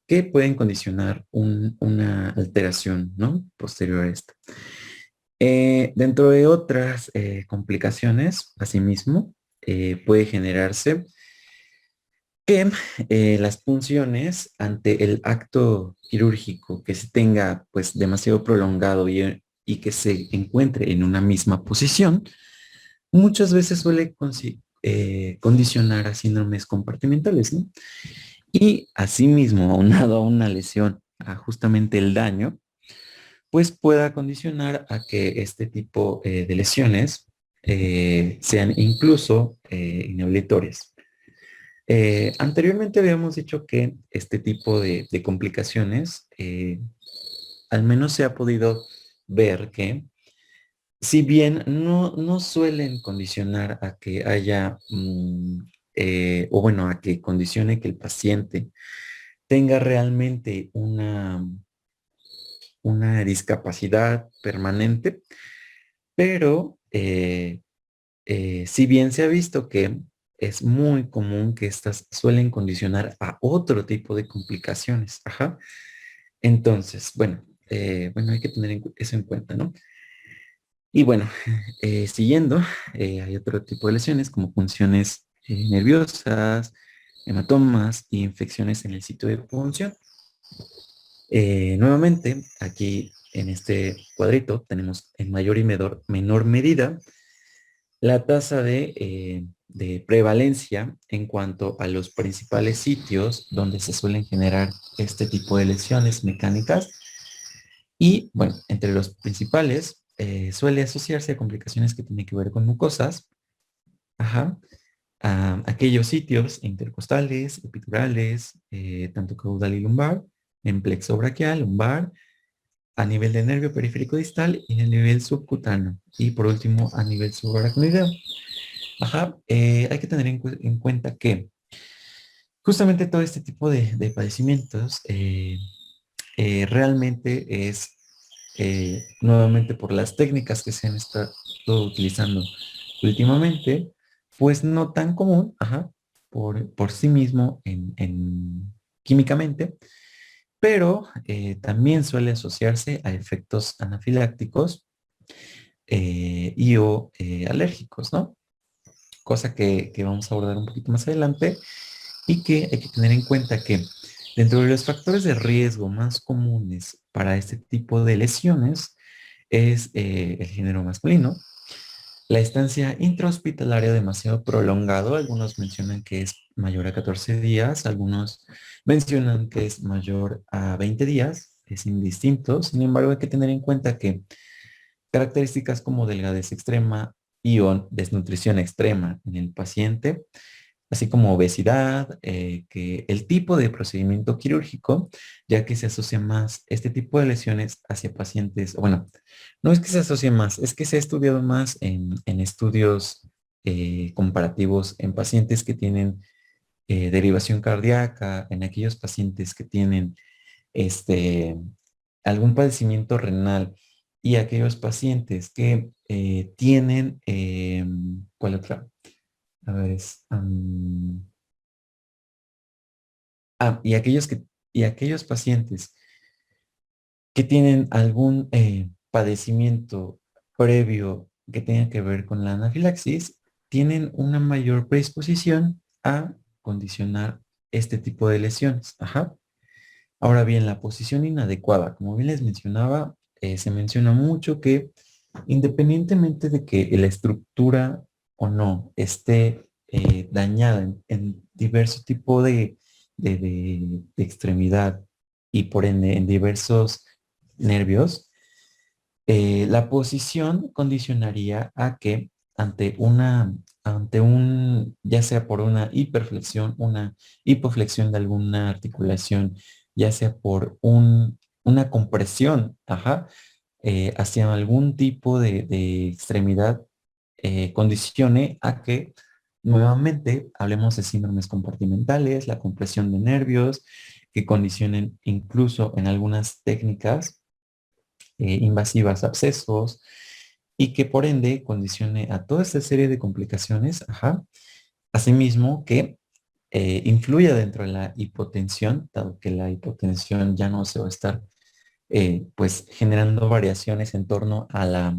que pueden condicionar una alteración, ¿no? Posterior a esto. Dentro de otras complicaciones, asimismo, puede generarse que las punciones ante el acto quirúrgico que se tenga pues demasiado prolongado y que se encuentre en una misma posición, muchas veces suele condicionar a síndromes compartimentales, ¿no? Y asimismo, aunado a una lesión, a justamente el daño, pues pueda condicionar a que este tipo de lesiones sean incluso inhabilitorias. Anteriormente habíamos dicho que este tipo de complicaciones, al menos se ha podido ver que si bien no suelen condicionar a que haya, o bueno, a que condicione que el paciente tenga realmente una discapacidad permanente, pero si bien se ha visto que es muy común que estas suelen condicionar a otro tipo de complicaciones. Ajá. Entonces, bueno, hay que tener eso en cuenta, ¿no? Y bueno, siguiendo, hay otro tipo de lesiones como punciones nerviosas, hematomas y infecciones en el sitio de punción. Nuevamente, aquí en este cuadrito tenemos en mayor y menor medida la tasa de prevalencia en cuanto a los principales sitios donde se suelen generar este tipo de lesiones mecánicas. Y bueno, entre los principales suele asociarse a complicaciones que tienen que ver con mucosas, ajá, a aquellos sitios intercostales, epidurales, tanto caudal y lumbar, en plexo braquial, lumbar, a nivel del nervio periférico distal y en el nivel subcutáneo. Y por último, a nivel subaracnoideo. Ajá, hay que tener en cuenta que justamente todo este tipo de padecimientos realmente es nuevamente por las técnicas que se han estado utilizando últimamente, pues no tan común, ajá, por sí mismo químicamente, pero también suele asociarse a efectos anafilácticos y o alérgicos, ¿no? Cosa que vamos a abordar un poquito más adelante y que hay que tener en cuenta que dentro de los factores de riesgo más comunes para este tipo de lesiones es el género masculino, la estancia intrahospitalaria demasiado prolongado, algunos mencionan que es mayor a 14 días, algunos mencionan que es mayor a 20 días, es indistinto, sin embargo hay que tener en cuenta que características como delgadez extrema y o desnutrición extrema en el paciente, así como obesidad, que el tipo de procedimiento quirúrgico, ya que se asocia más este tipo de lesiones hacia pacientes, bueno, no es que se asocie más, es que se ha estudiado más en estudios comparativos en pacientes que tienen derivación cardíaca, en aquellos pacientes que tienen este, algún padecimiento renal y aquellos pacientes que tienen, ¿cuál otra? A ver, y aquellos pacientes que tienen algún padecimiento previo que tenga que ver con la anafilaxis, tienen una mayor predisposición a condicionar este tipo de lesiones. Ajá. Ahora bien, la posición inadecuada, como bien les mencionaba, se menciona mucho que independientemente de que la estructura o no esté dañada en diverso tipo de extremidad y por ende en diversos nervios, la posición condicionaría a que ya sea por una hiperflexión, una hipoflexión de alguna articulación, ya sea por una compresión, ajá, hacia algún tipo de extremidad, condicione a que nuevamente hablemos de síndromes compartimentales, la compresión de nervios, que condicionen incluso en algunas técnicas invasivas abscesos y que por ende condicione a toda esta serie de complicaciones, ajá, asimismo que influya dentro de la hipotensión, dado que la hipotensión ya no se va a estar pues generando variaciones en torno a la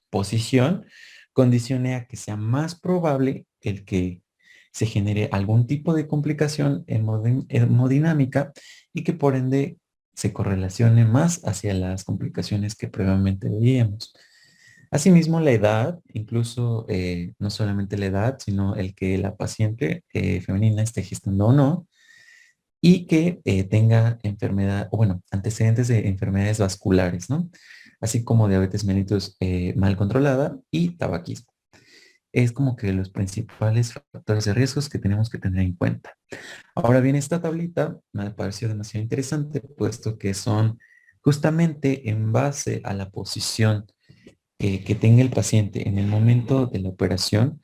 posición, condicione a que sea más probable el que se genere algún tipo de complicación hemodinámica y que por ende se correlacione más hacia las complicaciones que previamente veíamos. Asimismo, la edad, incluso no solamente la edad, sino el que la paciente femenina esté gestando o no, y que tenga enfermedad, o bueno, antecedentes de enfermedades vasculares, ¿no? Así como diabetes mellitus mal controlada y tabaquismo. Es como que los principales factores de riesgos que tenemos que tener en cuenta. Ahora bien, esta tablita me pareció demasiado interesante, puesto que son justamente en base a la posición que tenga el paciente en el momento de la operación,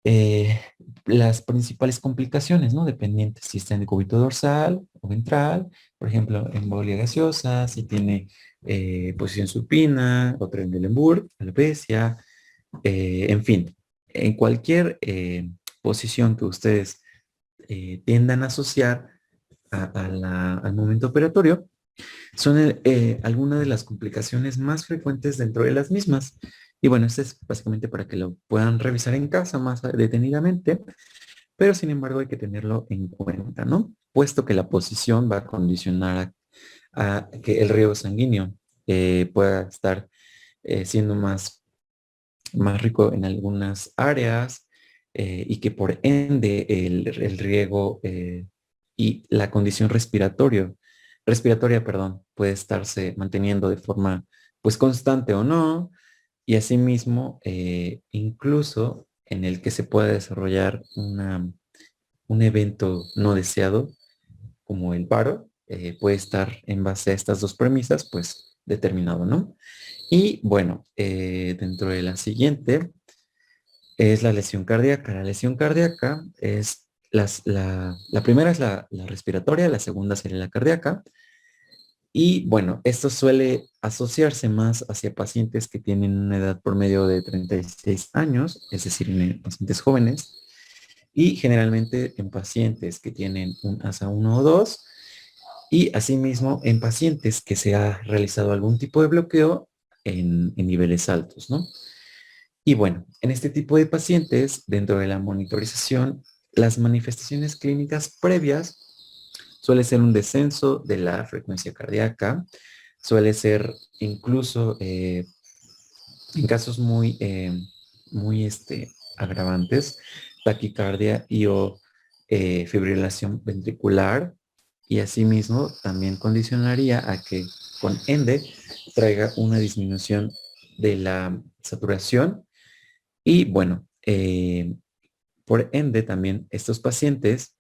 eh, las principales complicaciones, ¿no? Dependientes si está en el cúbito dorsal o ventral, por ejemplo, embolia gaseosa, si tiene posición supina o Trendelenburg, alopecia, en fin, en cualquier posición que ustedes tiendan a asociar al momento operatorio, son algunas de las complicaciones más frecuentes dentro de las mismas. Y bueno, esto es básicamente para que lo puedan revisar en casa más detenidamente, pero sin embargo hay que tenerlo en cuenta, ¿no? Puesto que la posición va a condicionar a que el riego sanguíneo pueda estar siendo más rico en algunas áreas y que por ende el riego y la condición respiratoria, perdón, puede estarse manteniendo de forma pues constante o no, y asimismo incluso en el que se pueda desarrollar un evento no deseado como el paro, puede estar en base a estas dos premisas pues determinado, ¿no? Y bueno, dentro de la siguiente es la lesión cardíaca. La lesión cardíaca es la primera es la respiratoria, la segunda sería la cardíaca. Y bueno, esto suele asociarse más hacia pacientes que tienen una edad promedio de 36 años, es decir, en pacientes jóvenes, y generalmente en pacientes que tienen un ASA 1 o 2, y asimismo en pacientes que se ha realizado algún tipo de bloqueo en niveles altos, ¿no? Y bueno, en este tipo de pacientes, dentro de la monitorización, las manifestaciones clínicas previas suele ser un descenso de la frecuencia cardíaca, suele ser incluso en casos muy agravantes, taquicardia y o fibrilación ventricular, y asimismo también condicionaría a que con ENDE traiga una disminución de la saturación y bueno, por ende también estos pacientes,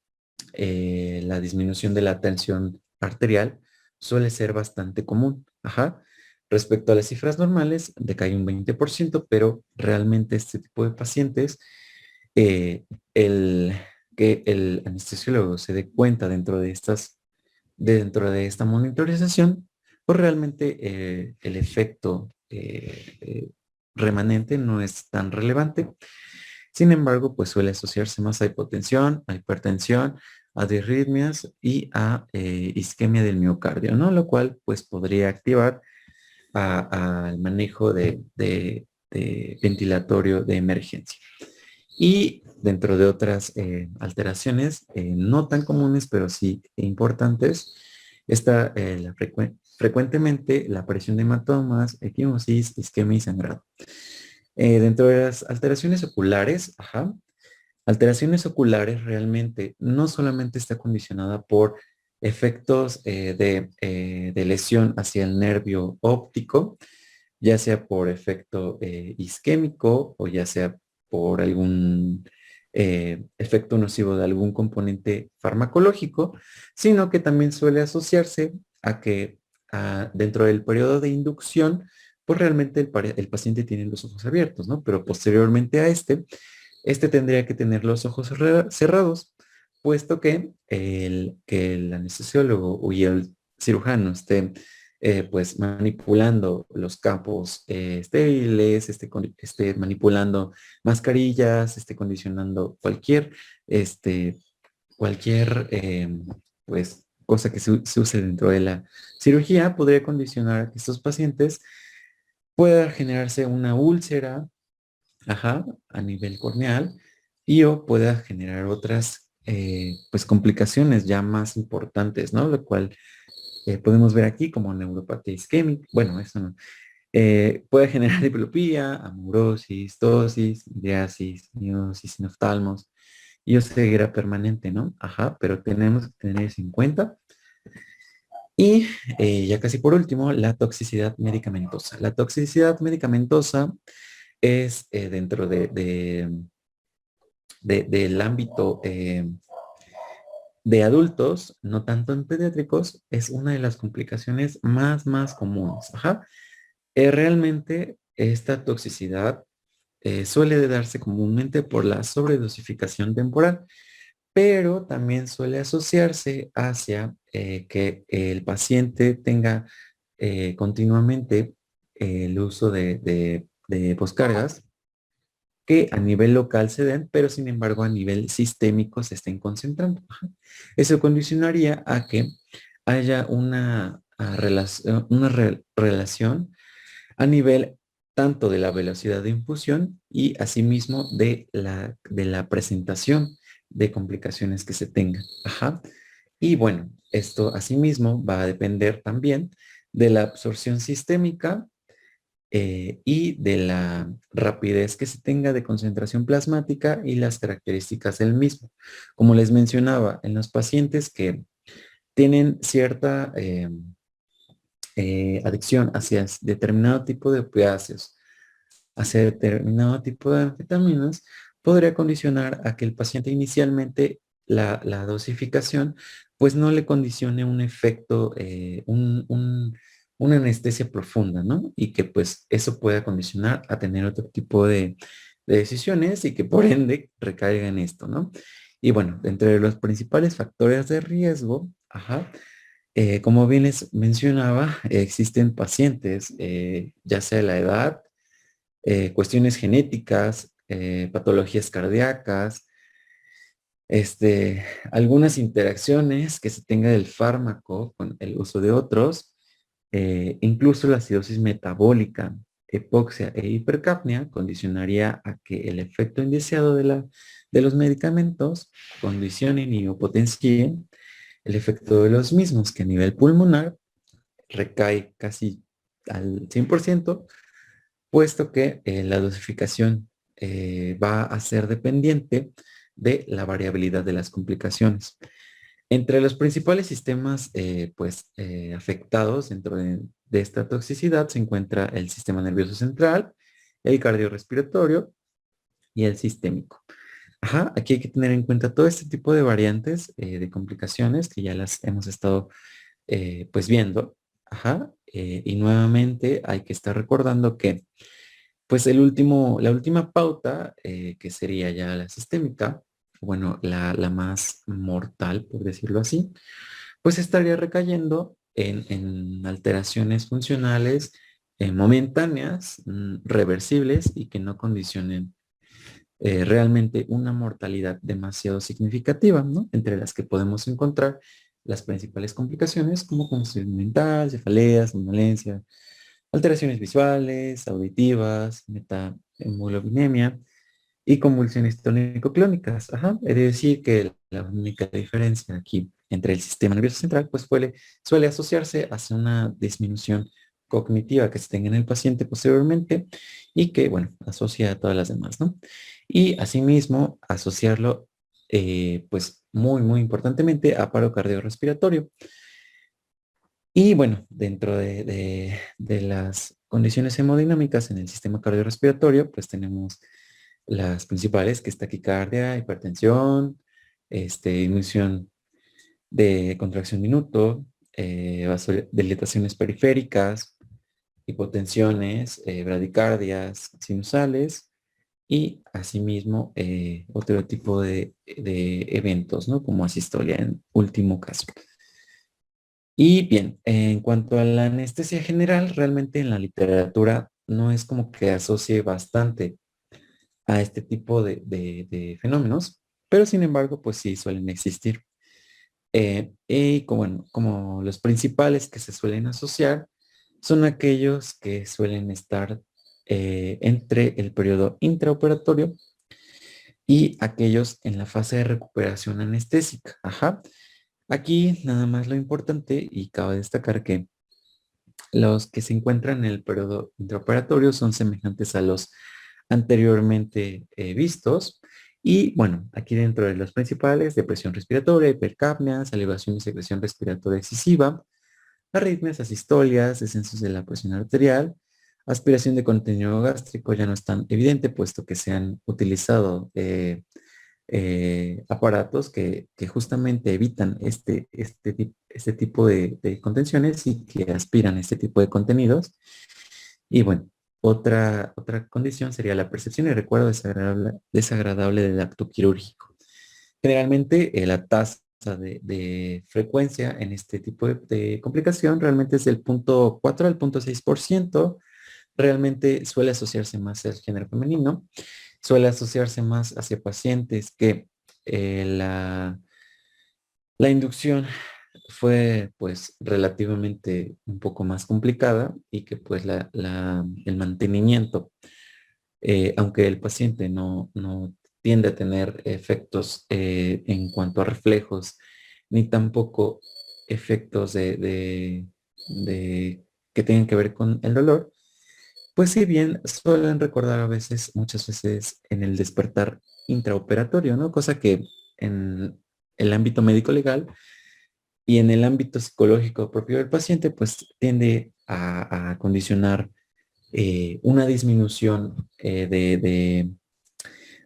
la disminución de la tensión arterial suele ser bastante común. Ajá. Respecto a las cifras normales, decae un 20%, pero realmente este tipo de pacientes, eh, el, que el anestesiólogo se dé cuenta dentro de esta monitorización, pues realmente el efecto remanente no es tan relevante. Sin embargo, pues suele asociarse más a hipotensión, a hipertensión, a disritmias y a isquemia del miocardio, ¿no? Lo cual pues podría activar al manejo de ventilatorio de emergencia. Y dentro de otras alteraciones no tan comunes, pero sí importantes, está frecuentemente la aparición de hematomas, equimosis, isquemia y sangrado. Dentro de las alteraciones oculares, ajá, alteraciones oculares realmente no solamente está condicionada por efectos de lesión hacia el nervio óptico, ya sea por efecto isquémico o ya sea por algún efecto nocivo de algún componente farmacológico, sino que también suele asociarse a que dentro del periodo de inducción, pues realmente el paciente tiene los ojos abiertos, ¿no? Pero posteriormente a este tendría que tener los ojos cerrados, puesto que el anestesiólogo y el cirujano estén pues manipulando los campos estériles, esté manipulando mascarillas, esté condicionando cualquier pues cosa que se use dentro de la cirugía, podría condicionar a que estos pacientes pueda generarse una úlcera, ajá, a nivel corneal y o pueda generar otras pues complicaciones ya más importantes, ¿no? Lo cual podemos ver aquí como neuropatía isquémica, bueno, eso no, Puede generar diplopía, amaurosis, tosis, miriasis, miosis, sin oftalmos y ceguera permanente, ¿no? Ajá, pero tenemos que tener eso en cuenta. Y ya casi por último, la toxicidad medicamentosa. La toxicidad medicamentosa es dentro del ámbito de adultos, no tanto en pediátricos, es una de las complicaciones más comunes. Ajá. Realmente esta toxicidad suele darse comúnmente por la sobredosificación temporal, pero también suele asociarse hacia que el paciente tenga continuamente el uso de poscargas que a nivel local se den, pero sin embargo a nivel sistémico se estén concentrando. Ajá. Eso condicionaría a que haya relación a nivel tanto de la velocidad de infusión y asimismo de la presentación de complicaciones que se tengan. Ajá. Y bueno, esto asimismo va a depender también de la absorción sistémica y de la rapidez que se tenga de concentración plasmática y las características del mismo. Como les mencionaba, en los pacientes que tienen cierta adicción hacia determinado tipo de opiáceos, hacia determinado tipo de anfetaminas, podría condicionar a que el paciente inicialmente la dosificación pues no le condicione un efecto, una anestesia profunda, ¿no? Y que pues eso pueda condicionar a tener otro tipo de decisiones y que por ende recaiga en esto, ¿no? Y bueno, entre los principales factores de riesgo, ajá, como bien les mencionaba, existen pacientes, ya sea de la edad, cuestiones genéticas, patologías cardíacas, algunas interacciones que se tenga del fármaco con el uso de otros, incluso la acidosis metabólica, hipoxia e hipercapnia condicionaría a que el efecto indeseado de los medicamentos condicionen y o potencien el efecto de los mismos, que a nivel pulmonar recae casi al 100%, puesto que la dosificación va a ser dependiente de la variabilidad de las complicaciones. Entre los principales sistemas afectados dentro de esta toxicidad se encuentra el sistema nervioso central, el cardiorrespiratorio y el sistémico. Ajá, aquí hay que tener en cuenta todo este tipo de variantes de complicaciones que ya las hemos estado pues viendo. Ajá, y nuevamente hay que estar recordando que pues la última pauta, que sería ya la sistémica, bueno, la más mortal, por decirlo así, pues estaría recayendo en alteraciones funcionales momentáneas, reversibles y que no condicionen realmente una mortalidad demasiado significativa, ¿no? Entre las que podemos encontrar las principales complicaciones como confusión mental, cefaleas, somnolencia, alteraciones visuales, auditivas, metahemoglobinemia y convulsiones tónico-clónicas. Ajá, he de decir que la única diferencia aquí entre el sistema nervioso central pues suele asociarse hacia una disminución cognitiva que se tenga en el paciente posteriormente y que, bueno, asocia a todas las demás, ¿no? Y asimismo asociarlo pues muy importantemente a paro cardiorrespiratorio. Y bueno, dentro de las condiciones hemodinámicas en el sistema cardiorrespiratorio, pues tenemos las principales, que es taquicardia, hipertensión, disminución de contracción minuto, vasodilataciones periféricas, hipotensiones, bradicardias sinusales y asimismo otro tipo de eventos, ¿no? Como asistolia en último caso. Y bien, en cuanto a la anestesia general, realmente en la literatura no es como que asocie bastante a este tipo de fenómenos, pero sin embargo, pues sí suelen existir. Y como los principales que se suelen asociar son aquellos que suelen estar entre el periodo intraoperatorio y aquellos en la fase de recuperación anestésica. Ajá. Aquí nada más lo importante y cabe destacar que Los que se encuentran en el periodo intraoperatorio son semejantes a los anteriormente vistos. Y bueno, aquí dentro de los principales, depresión respiratoria, hipercapnia, salivación y secreción respiratoria excesiva, arritmias, asistolias, descensos de la presión arterial, aspiración de contenido gástrico ya no es tan evidente, puesto que se han utilizado aparatos que justamente evitan este tipo de contenciones y que aspiran este tipo de contenidos. Y bueno, otra condición sería la percepción y recuerdo desagradable del acto quirúrgico. Generalmente la tasa de frecuencia en este tipo de complicación realmente es del 0.4 al 0.6%. Realmente suele asociarse más al género femenino, suele asociarse más hacia pacientes que la inducción fue pues relativamente un poco más complicada y que pues el mantenimiento, aunque el paciente no tiende a tener efectos en cuanto a reflejos, ni tampoco efectos que tengan que ver con el dolor, pues si bien suelen recordar a veces, muchas veces en el despertar intraoperatorio, ¿no? Cosa que en el ámbito médico legal y en el ámbito psicológico propio del paciente, pues tiende a condicionar una disminución de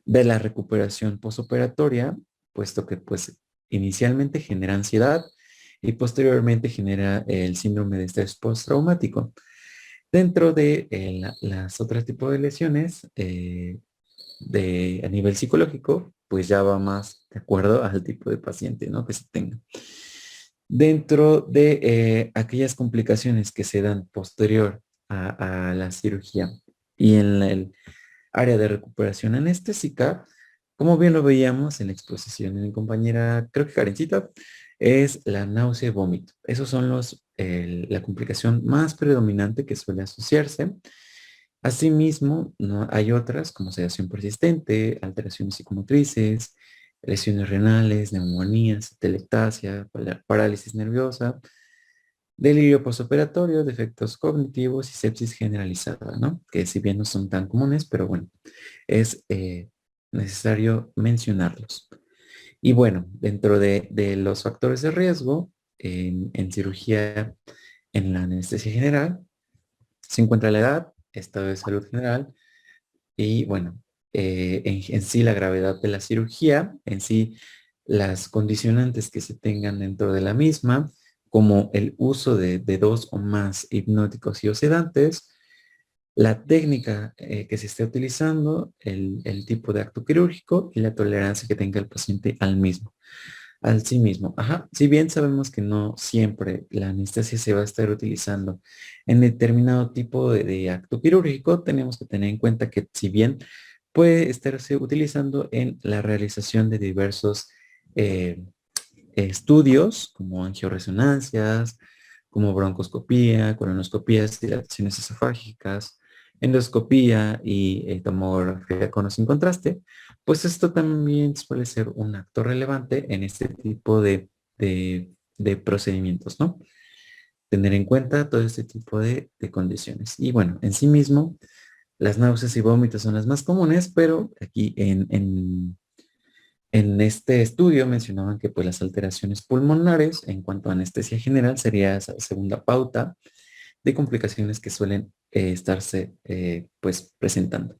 la recuperación posoperatoria, puesto que pues inicialmente genera ansiedad y posteriormente genera el síndrome de estrés postraumático. Dentro de las otras tipos de lesiones a nivel psicológico, pues ya va más de acuerdo al tipo de paciente, ¿no? Que se tenga. Dentro de aquellas complicaciones que se dan posterior a la cirugía y en el área de recuperación anestésica, como bien lo veíamos en la exposición de mi compañera, creo que Karencita, es la náusea y vómito. Esos son la complicación más predominante que suele asociarse. Asimismo, ¿no? Hay otras como sedación persistente, alteraciones psicomotrices, lesiones renales, neumonías, telectasia, parálisis nerviosa, delirio postoperatorio, defectos cognitivos y sepsis generalizada, ¿no? Que si bien no son tan comunes, pero bueno, es necesario mencionarlos. Y bueno, dentro de los factores de riesgo en cirugía, en la anestesia general, se encuentra la edad, estado de salud general y bueno, en sí la gravedad de la cirugía, en sí las condicionantes que se tengan dentro de la misma, como el uso de dos o más hipnóticos y o sedantes, la técnica que se esté utilizando, el tipo de acto quirúrgico y la tolerancia que tenga el paciente al sí mismo. Ajá. Si bien sabemos que no siempre la anestesia se va a estar utilizando en determinado tipo de acto quirúrgico, tenemos que tener en cuenta que si bien puede estarse utilizando en la realización de diversos eh, estudios como angioresonancias, como broncoscopía, colonoscopías, dilataciones esofágicas, endoscopía y tomografía con o sin contraste, pues esto también suele ser un acto relevante en este tipo de procedimientos, ¿no? Tener en cuenta todo este tipo de condiciones. Y bueno, en sí mismo, las náuseas y vómitos son las más comunes, pero aquí en este estudio mencionaban que pues las alteraciones pulmonares en cuanto a anestesia general sería esa segunda pauta de complicaciones que suelen estarse pues presentando.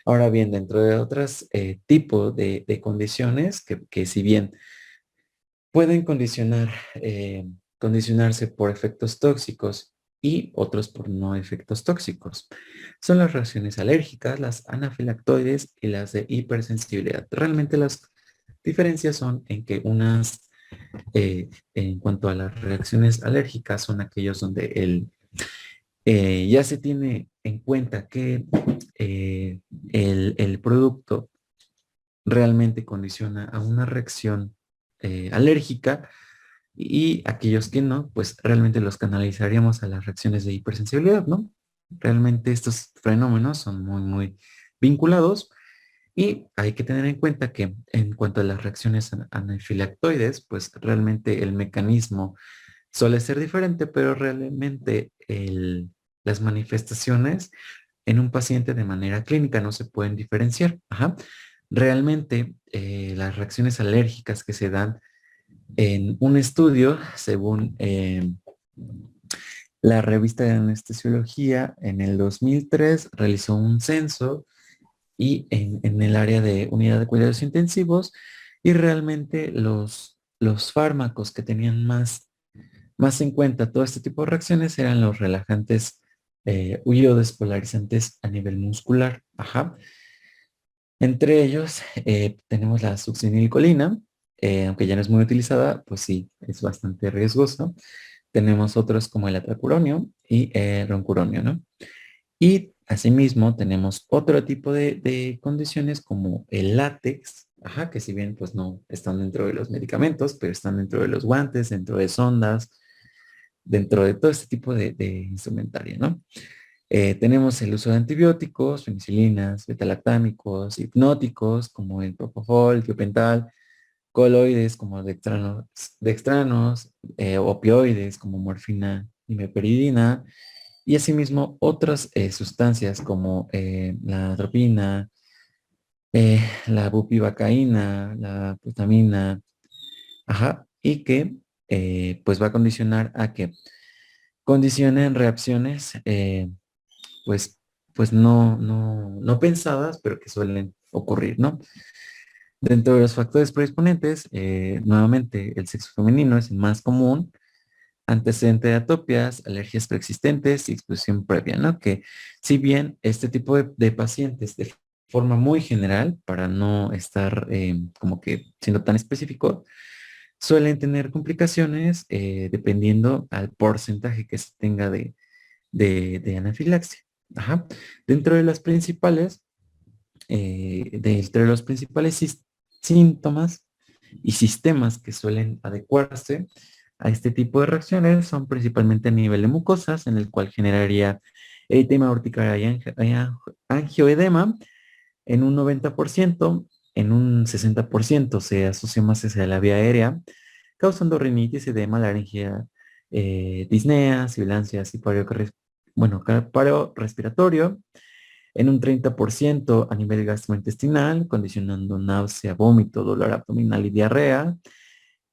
Ahora bien, dentro de otros tipos de condiciones que si bien pueden condicionarse por efectos tóxicos y otros por no efectos tóxicos. Son las reacciones alérgicas, las anafilactoides y las de hipersensibilidad. Realmente las diferencias son en que unas, en cuanto a las reacciones alérgicas, son aquellos donde ya se tiene en cuenta que el producto realmente condiciona a una reacción alérgica y aquellos que no, pues realmente los canalizaríamos a las reacciones de hipersensibilidad, ¿no? Realmente estos fenómenos son muy vinculados y hay que tener en cuenta que en cuanto a las reacciones anafilactoides, pues realmente el mecanismo suele ser diferente, pero realmente las manifestaciones en un paciente de manera clínica no se pueden diferenciar. Ajá. Realmente las reacciones alérgicas que se dan en un estudio, según la revista de anestesiología, en el 2003 realizó un censo y en el área de unidad de cuidados intensivos, y realmente los fármacos que tenían más en cuenta todo este tipo de reacciones eran los relajantes o despolarizantes a nivel muscular. Ajá. Entre ellos tenemos la succinilcolina, aunque ya no es muy utilizada, pues sí, es bastante riesgoso. Tenemos otros como el atracuronio y roncuronio, ¿no? Y asimismo tenemos otro tipo de condiciones como el látex, ajá, que si bien pues no están dentro de los medicamentos, pero están dentro de los guantes, dentro de sondas, dentro de todo este tipo de instrumentaria, ¿no? Tenemos el uso de antibióticos, penicilinas, betalactámicos, hipnóticos como el propofol, tiopental, coloides como dextranos, opioides como morfina y meperidina, y asimismo otras sustancias como la atropina, la bupivacaína, la butamina, ajá, y que pues va a condicionar a que condicionen reacciones pues, pues no pensadas, pero que suelen ocurrir, ¿no? Dentro de los factores predisponentes, nuevamente el sexo femenino es el más común, antecedente de atopias, alergias preexistentes y exposición previa, ¿no? Que si bien este tipo de pacientes de forma muy general, para no estar como que siendo tan específico, suelen tener complicaciones dependiendo al porcentaje que se tenga de anafilaxia. Ajá. Dentro de las principales, entre los principales síntomas y sistemas que suelen adecuarse a este tipo de reacciones son principalmente a nivel de mucosas, en el cual generaría eritema urticaria y angioedema en un 90%, en un 60% se asocia más hacia la vía aérea, causando rinitis, edema, laringia, disnea, sibilancias y paro respiratorio, en un 30% a nivel gastrointestinal, condicionando náusea, vómito, dolor abdominal y diarrea,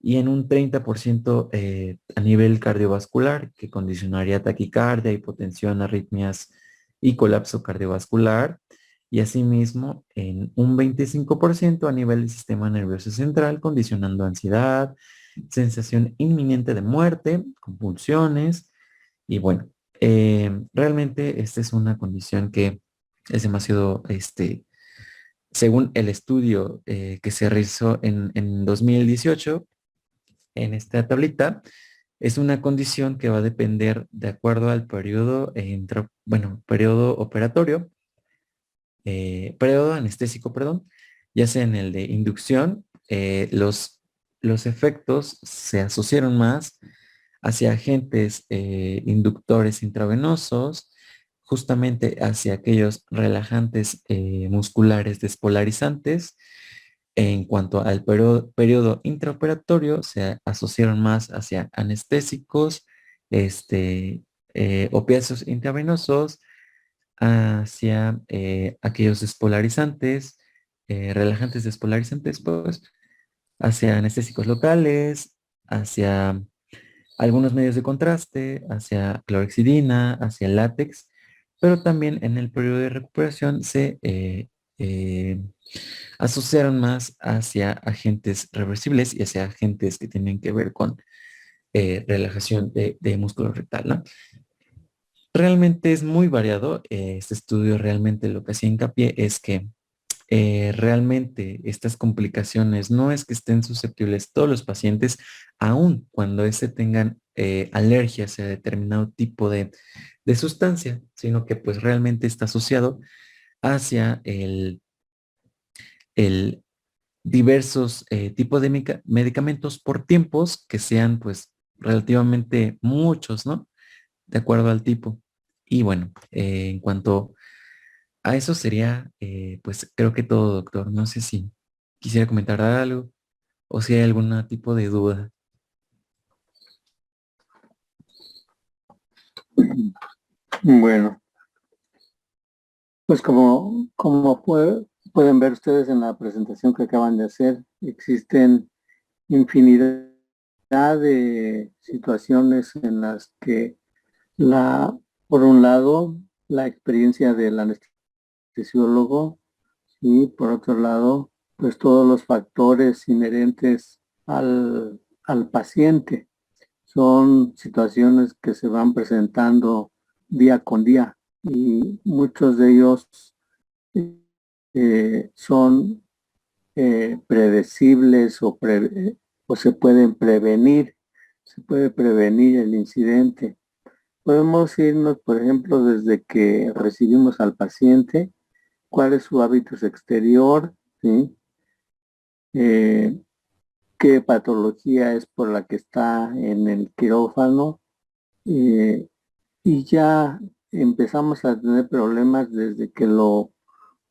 y en un 30% a nivel cardiovascular, que condicionaría taquicardia, hipotensión, arritmias y colapso cardiovascular, y asimismo en un 25% a nivel del sistema nervioso central, condicionando ansiedad, sensación inminente de muerte, convulsiones, y bueno, realmente esta es una condición que es demasiado, según el estudio que se realizó en 2018, en esta tablita, es una condición que va a depender de acuerdo al periodo, periodo operatorio, periodo anestésico, perdón, ya sea en el de inducción, los efectos se asociaron más hacia agentes inductores intravenosos, justamente hacia aquellos relajantes musculares despolarizantes. En cuanto al periodo intraoperatorio, se asociaron más hacia anestésicos, opiáceos intravenosos, hacia aquellos despolarizantes, relajantes despolarizantes, pues, hacia anestésicos locales, hacia algunos medios de contraste, hacia clorexidina, hacia látex, pero también en el periodo de recuperación se eh, asociaron más hacia agentes reversibles y hacia agentes que tienen que ver con relajación de músculo rectal, ¿no? Realmente es muy variado. Este estudio realmente lo que hacía hincapié es que realmente estas complicaciones no es que estén susceptibles todos los pacientes, aun cuando tengan alergias a determinado tipo de sustancia, sino que pues realmente está asociado hacia el diversos tipos de medicamentos por tiempos que sean pues relativamente muchos, ¿no? De acuerdo al tipo. Y bueno, en cuanto a eso sería, pues creo que todo, doctor. No sé si quisiera comentar algo o si hay algún tipo de duda. Bueno, pues pueden ver ustedes en la presentación que acaban de hacer, existen infinidad de situaciones en las que por un lado, la experiencia del anestesiólogo y por otro lado, pues todos los factores inherentes al paciente. Son situaciones que se van presentando día con día y muchos de ellos son predecibles o se pueden prevenir. Se puede prevenir el incidente. Podemos irnos, por ejemplo, desde que recibimos al paciente, cuál es su hábitus exterior, ¿sí? Qué patología es por la que está en el quirófano, eh, y ya empezamos a tener problemas desde que lo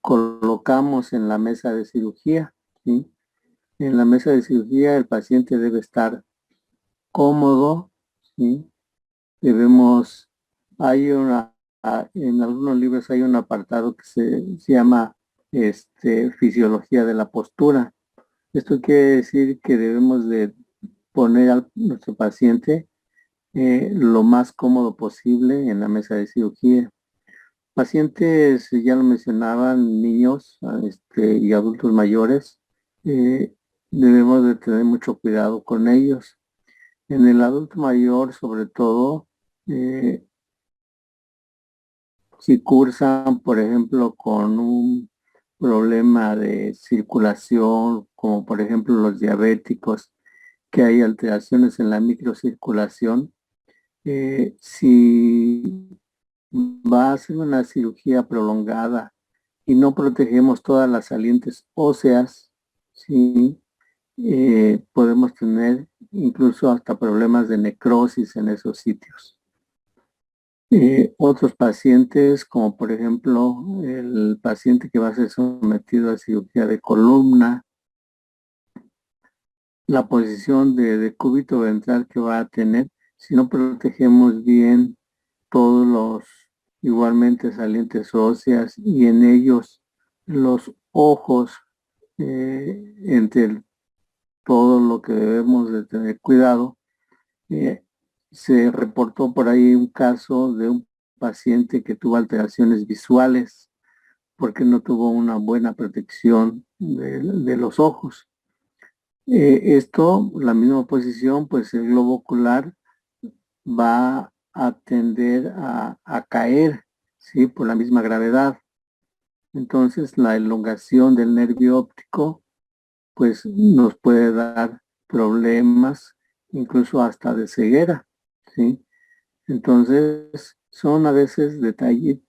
colocamos en la mesa de cirugía, ¿sí? En la mesa de cirugía el paciente debe estar cómodo, ¿sí? Debemos, en algunos libros hay un apartado que se llama fisiología de la postura. Esto quiere decir que debemos de poner a nuestro paciente lo más cómodo posible en la mesa de cirugía. Pacientes, ya lo mencionaban, niños y adultos mayores, eh, debemos de tener mucho cuidado con ellos. En el adulto mayor, sobre todo, eh, si cursan, por ejemplo, con un problema de circulación, como por ejemplo los diabéticos, que hay alteraciones en la microcirculación, si va a ser una cirugía prolongada y no protegemos todas las salientes óseas, sí, podemos tener incluso hasta problemas de necrosis en esos sitios. Otros pacientes, como por ejemplo el paciente que va a ser sometido a cirugía de columna, la posición de decúbito ventral que va a tener, si no protegemos bien todos los igualmente salientes óseas y en ellos los ojos, entre todo lo que debemos de tener cuidado. Se reportó por ahí un caso de un paciente que tuvo alteraciones visuales porque no tuvo una buena protección de los ojos. La misma posición, pues el globo ocular va a tender a caer, ¿sí? Por la misma gravedad. Entonces, la elongación del nervio óptico, pues nos puede dar problemas, incluso hasta de ceguera, ¿sí? Entonces, son a veces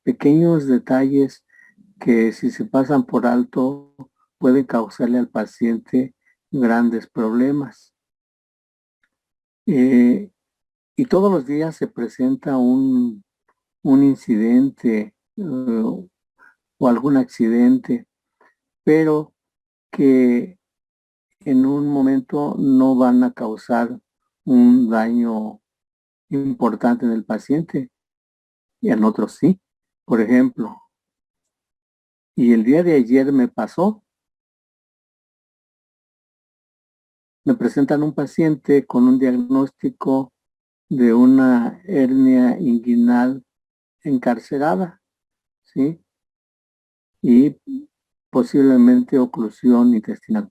pequeños detalles que si se pasan por alto pueden causarle al paciente grandes problemas. Y todos los días se presenta un incidente o algún accidente, pero que en un momento no van a causar un daño importante en el paciente y en otros sí. Por ejemplo, y el día de ayer me presentan un paciente con un diagnóstico de una hernia inguinal encarcerada, ¿sí? Y posiblemente oclusión intestinal.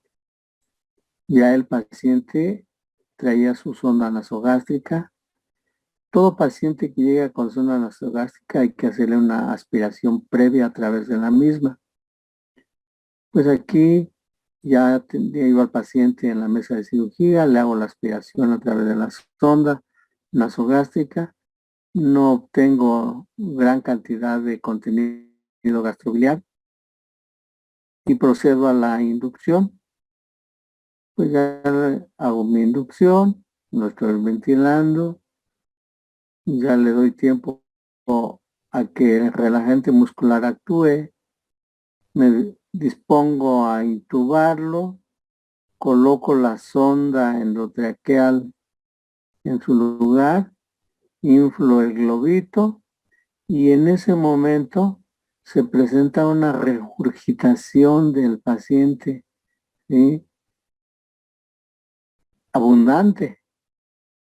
Ya el paciente traía su sonda nasogástrica. Todo paciente que llega con sonda nasogástrica hay que hacerle una aspiración previa a través de la misma. Pues aquí ya iba al paciente en la mesa de cirugía, le hago la aspiración a través de la sonda nasogástrica. No obtengo gran cantidad de contenido gastrobiliar y procedo a la inducción. Pues ya hago mi inducción, lo estoy ventilando, ya le doy tiempo a que el relajante muscular actúe, me dispongo a intubarlo, coloco la sonda endotraqueal en su lugar inflo el globito y en ese momento se presenta una regurgitación del paciente, ¿sí? Abundante.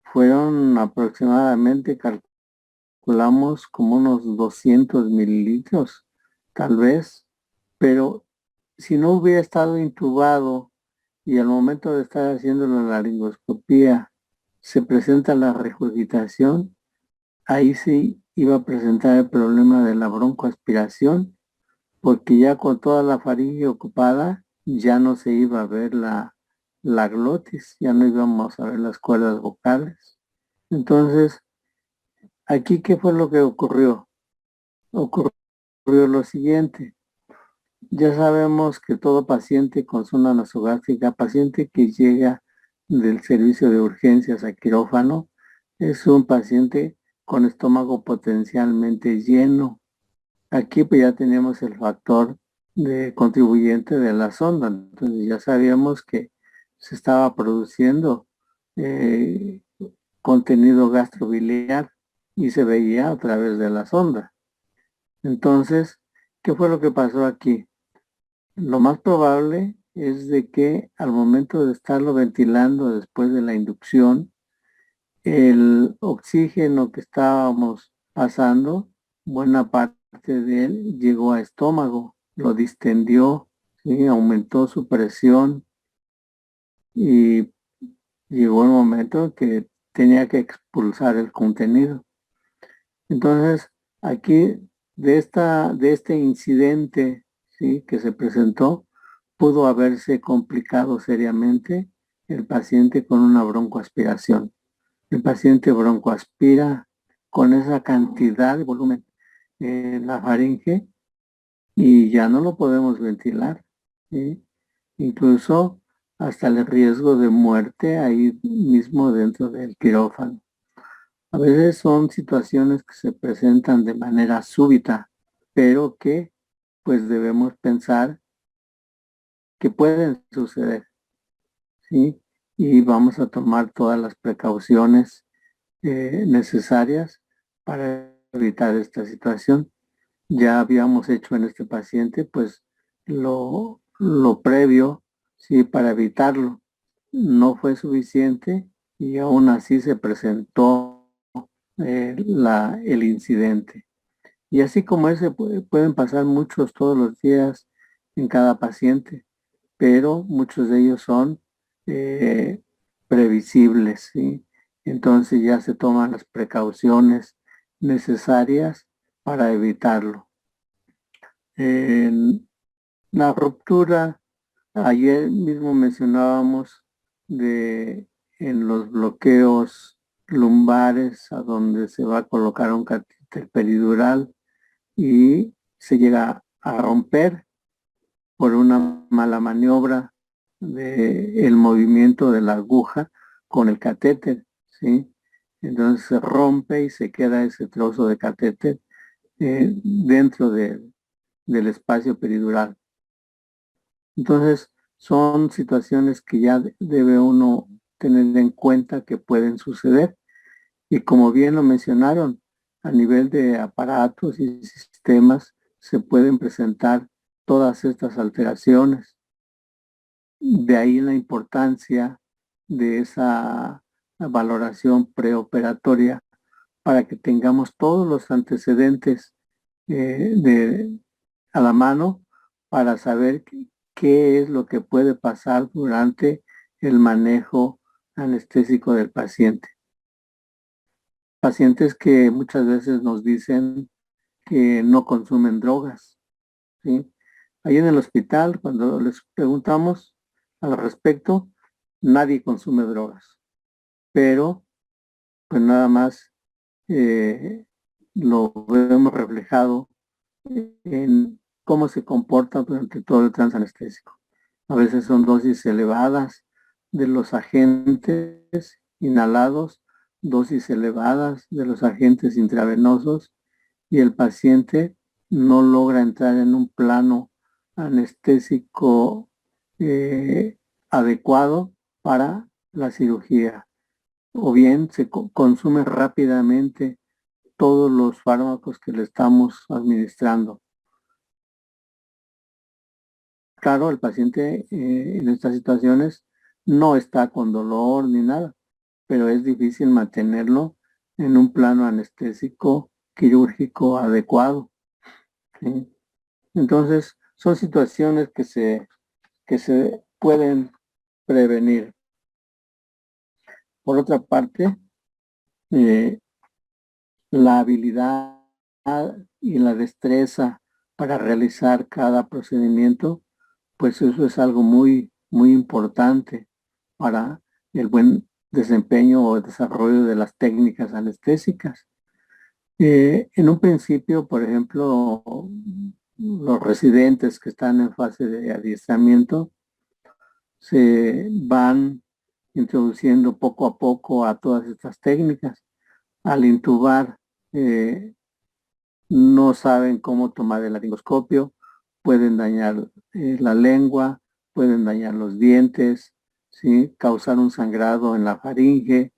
Fueron aproximadamente, calculamos, como unos 200 mililitros, tal vez, pero si no hubiera estado intubado y al momento de estar haciendo la laringoscopía se presenta la regurgitación, ahí sí iba a presentar el problema de la broncoaspiración, porque ya con toda la faringe ocupada ya no se iba a ver la glotis, ya no íbamos a ver las cuerdas vocales. Entonces, aquí, ¿qué fue lo que ocurrió? Ocurrió lo siguiente. Ya sabemos que todo paciente con zona nasogástrica, paciente que llega del servicio de urgencias a quirófano, es un paciente con estómago potencialmente lleno. Aquí pues ya tenemos el factor de contribuyente de la sonda. Entonces ya sabíamos que se estaba produciendo eh, contenido gastrobiliar y se veía a través de la sonda. Entonces, ¿qué fue lo que pasó aquí? Lo más probable es de que al momento de estarlo ventilando después de la inducción, el oxígeno que estábamos pasando, buena parte de él llegó a estómago, lo distendió, ¿sí? Aumentó su presión y llegó el momento en que tenía que expulsar el contenido. Entonces, aquí de este incidente, ¿sí? que se presentó, pudo haberse complicado seriamente el paciente con una broncoaspiración. El paciente broncoaspira con esa cantidad de volumen en la faringe y ya no lo podemos ventilar, ¿sí? Incluso hasta el riesgo de muerte ahí mismo dentro del quirófano. A veces son situaciones que se presentan de manera súbita, pero que pues debemos pensar que pueden suceder, ¿sí? Y vamos a tomar todas las precauciones necesarias para evitar esta situación. Ya habíamos hecho en este paciente pues lo previo, ¿sí? Para evitarlo. No fue suficiente y aún así se presentó el incidente. Y así como ese pueden pasar muchos todos los días en cada paciente, pero muchos de ellos son eh, previsibles, ¿sí? Entonces ya se toman las precauciones necesarias para evitarlo. En la ruptura, ayer mismo mencionábamos en los bloqueos lumbares a donde se va a colocar un catéter peridural y se llega a romper por una mala maniobra del movimiento de la aguja con el catéter, ¿sí? Entonces se rompe y se queda ese trozo de catéter dentro del espacio peridural. Entonces son situaciones que ya debe uno tener en cuenta que pueden suceder y como bien lo mencionaron, a nivel de aparatos y sistemas se pueden presentar todas estas alteraciones. De ahí la importancia de esa valoración preoperatoria para que tengamos todos los antecedentes a la mano para saber qué es lo que puede pasar durante el manejo anestésico del paciente. Pacientes que muchas veces nos dicen que no consumen drogas, ¿sí? Ahí en el hospital, cuando les preguntamos al respecto, nadie consume drogas, pero pues nada más lo vemos reflejado en cómo se comporta durante todo el transanestésico. A veces son dosis elevadas de los agentes inhalados, dosis elevadas de los agentes intravenosos y el paciente no logra entrar en un plano anestésico adecuado para la cirugía. o bien se consume rápidamente todos los fármacos que le estamos administrando. Claro, el paciente en estas situaciones no está con dolor ni nada, pero es difícil mantenerlo en un plano anestésico quirúrgico adecuado, ¿sí? Entonces, son situaciones que se pueden prevenir. Por otra parte, eh, la habilidad y la destreza para realizar cada procedimiento, pues eso es algo muy, muy importante para el buen desempeño o desarrollo de las técnicas anestésicas. En un principio, por ejemplo, los residentes que están en fase de adiestramiento se van introduciendo poco a poco a todas estas técnicas. Al intubar, no saben cómo tomar el laringoscopio, pueden dañar la lengua, pueden dañar los dientes, ¿sí? Causar un sangrado en la faringe.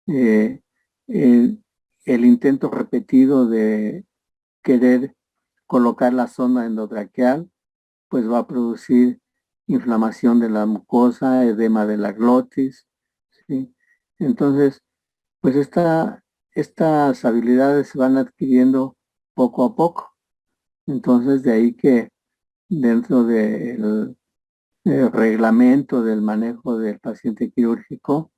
eh, el, el intento repetido de querer colocar la sonda endotraqueal, pues va a producir inflamación de la mucosa, edema de la glotis, ¿sí? Entonces, pues estas habilidades se van adquiriendo poco a poco. Entonces, de ahí que dentro del reglamento del manejo del paciente quirúrgico,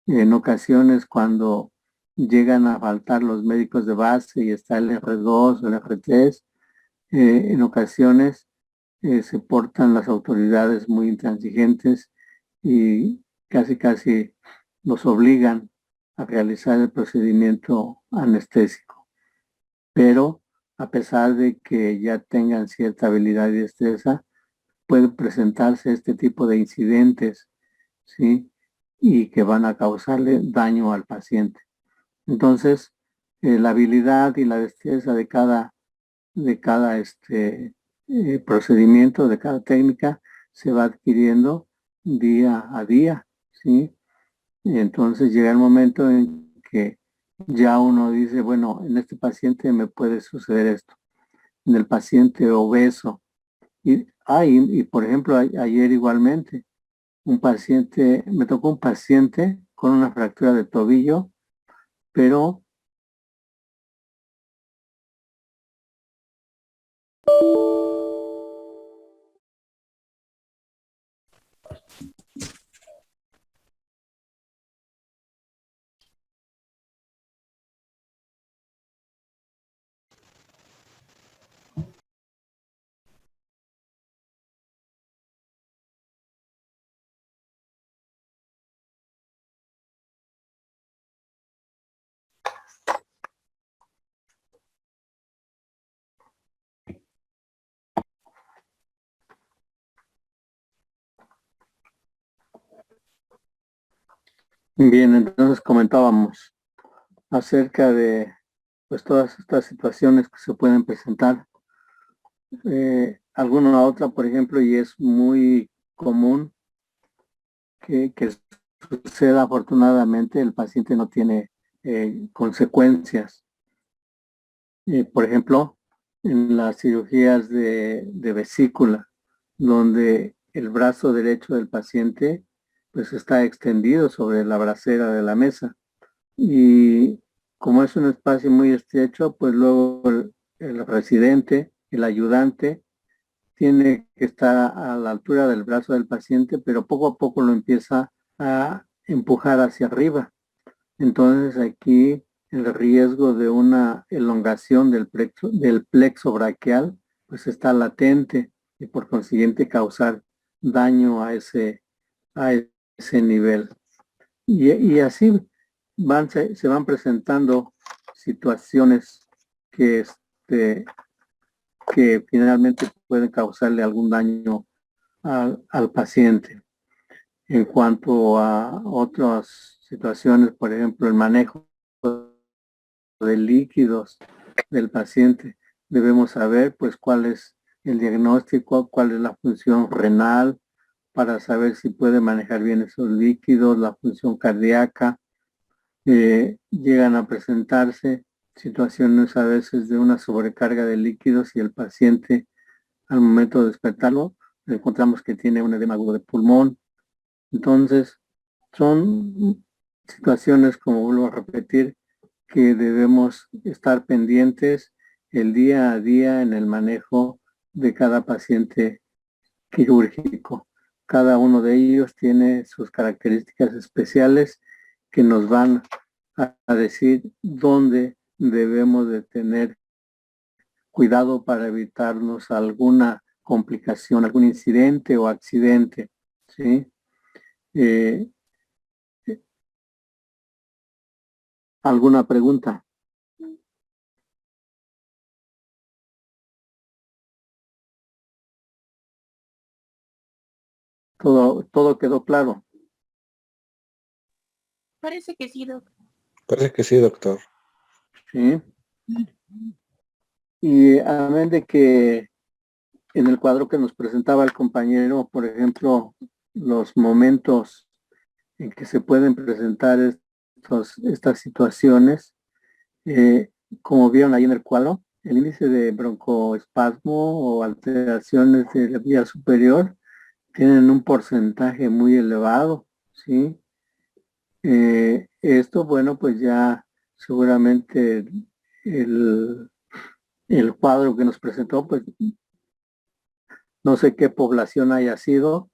en ocasiones cuando llegan a faltar los médicos de base y está el R2 o el R3, en ocasiones se portan las autoridades muy intransigentes y casi los obligan a realizar el procedimiento anestésico. Pero a pesar de que ya tengan cierta habilidad y destreza, puede presentarse este tipo de incidentes, ¿sí? Y que van a causarle daño al paciente. Entonces, la habilidad y la destreza de cada procedimiento, de cada técnica, se va adquiriendo día a día, ¿sí? Y entonces llega el momento en que ya uno dice, bueno, en este paciente me puede suceder esto, en el paciente obeso. Y por ejemplo, ayer igualmente, me tocó un paciente con una fractura de tobillo, pero bien, entonces comentábamos acerca de pues todas estas situaciones que se pueden presentar. Alguna otra, por ejemplo, y es muy común que suceda, afortunadamente, el paciente no tiene consecuencias. Por ejemplo, en las cirugías de vesícula, donde el brazo derecho del paciente pues está extendido sobre la bracera de la mesa. Y como es un espacio muy estrecho, pues luego el residente, el ayudante, tiene que estar a la altura del brazo del paciente, pero poco a poco lo empieza a empujar hacia arriba. Entonces aquí el riesgo de una elongación del plexo braquial pues está latente y por consiguiente causar daño a ese nivel. Y así se van presentando situaciones que, que finalmente pueden causarle algún daño al paciente. En cuanto a otras situaciones, por ejemplo, el manejo de líquidos del paciente, debemos saber pues cuál es el diagnóstico, cuál es la función renal, para saber si puede manejar bien esos líquidos, la función cardíaca, llegan a presentarse situaciones a veces de una sobrecarga de líquidos y el paciente al momento de despertarlo encontramos que tiene un edema agudo de pulmón. Entonces, son situaciones, como vuelvo a repetir, que debemos estar pendientes el día a día en el manejo de cada paciente quirúrgico. Cada uno de ellos tiene sus características especiales que nos van a decir dónde debemos de tener cuidado para evitarnos alguna complicación, algún incidente o accidente, ¿sí? Eh, ¿Alguna pregunta? Todo quedó claro. Parece que sí, doctor. Parece que sí, doctor. ¿Sí? Y amén de que en el cuadro que nos presentaba el compañero, por ejemplo, los momentos en que se pueden presentar estas situaciones, como vieron ahí en el cuadro, el índice de broncoespasmo o alteraciones de la vía superior tienen un porcentaje muy elevado, ¿sí? Esto, bueno, pues ya seguramente el, el cuadro que nos presentó, pues no sé qué población haya sido,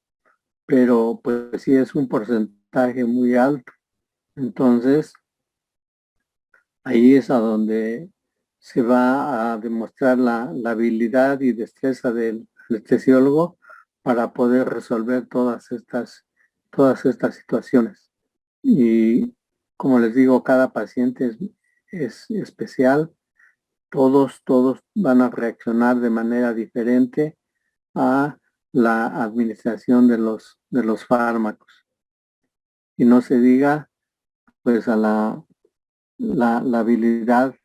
pero pues sí es un porcentaje muy alto. Entonces, ahí es a donde se va a demostrar la habilidad y destreza del anestesiólogo para poder resolver todas estas situaciones. Y como les digo, cada paciente es especial. Todos van a reaccionar de manera diferente a la administración de los fármacos. Y no se diga, pues, a la habilidad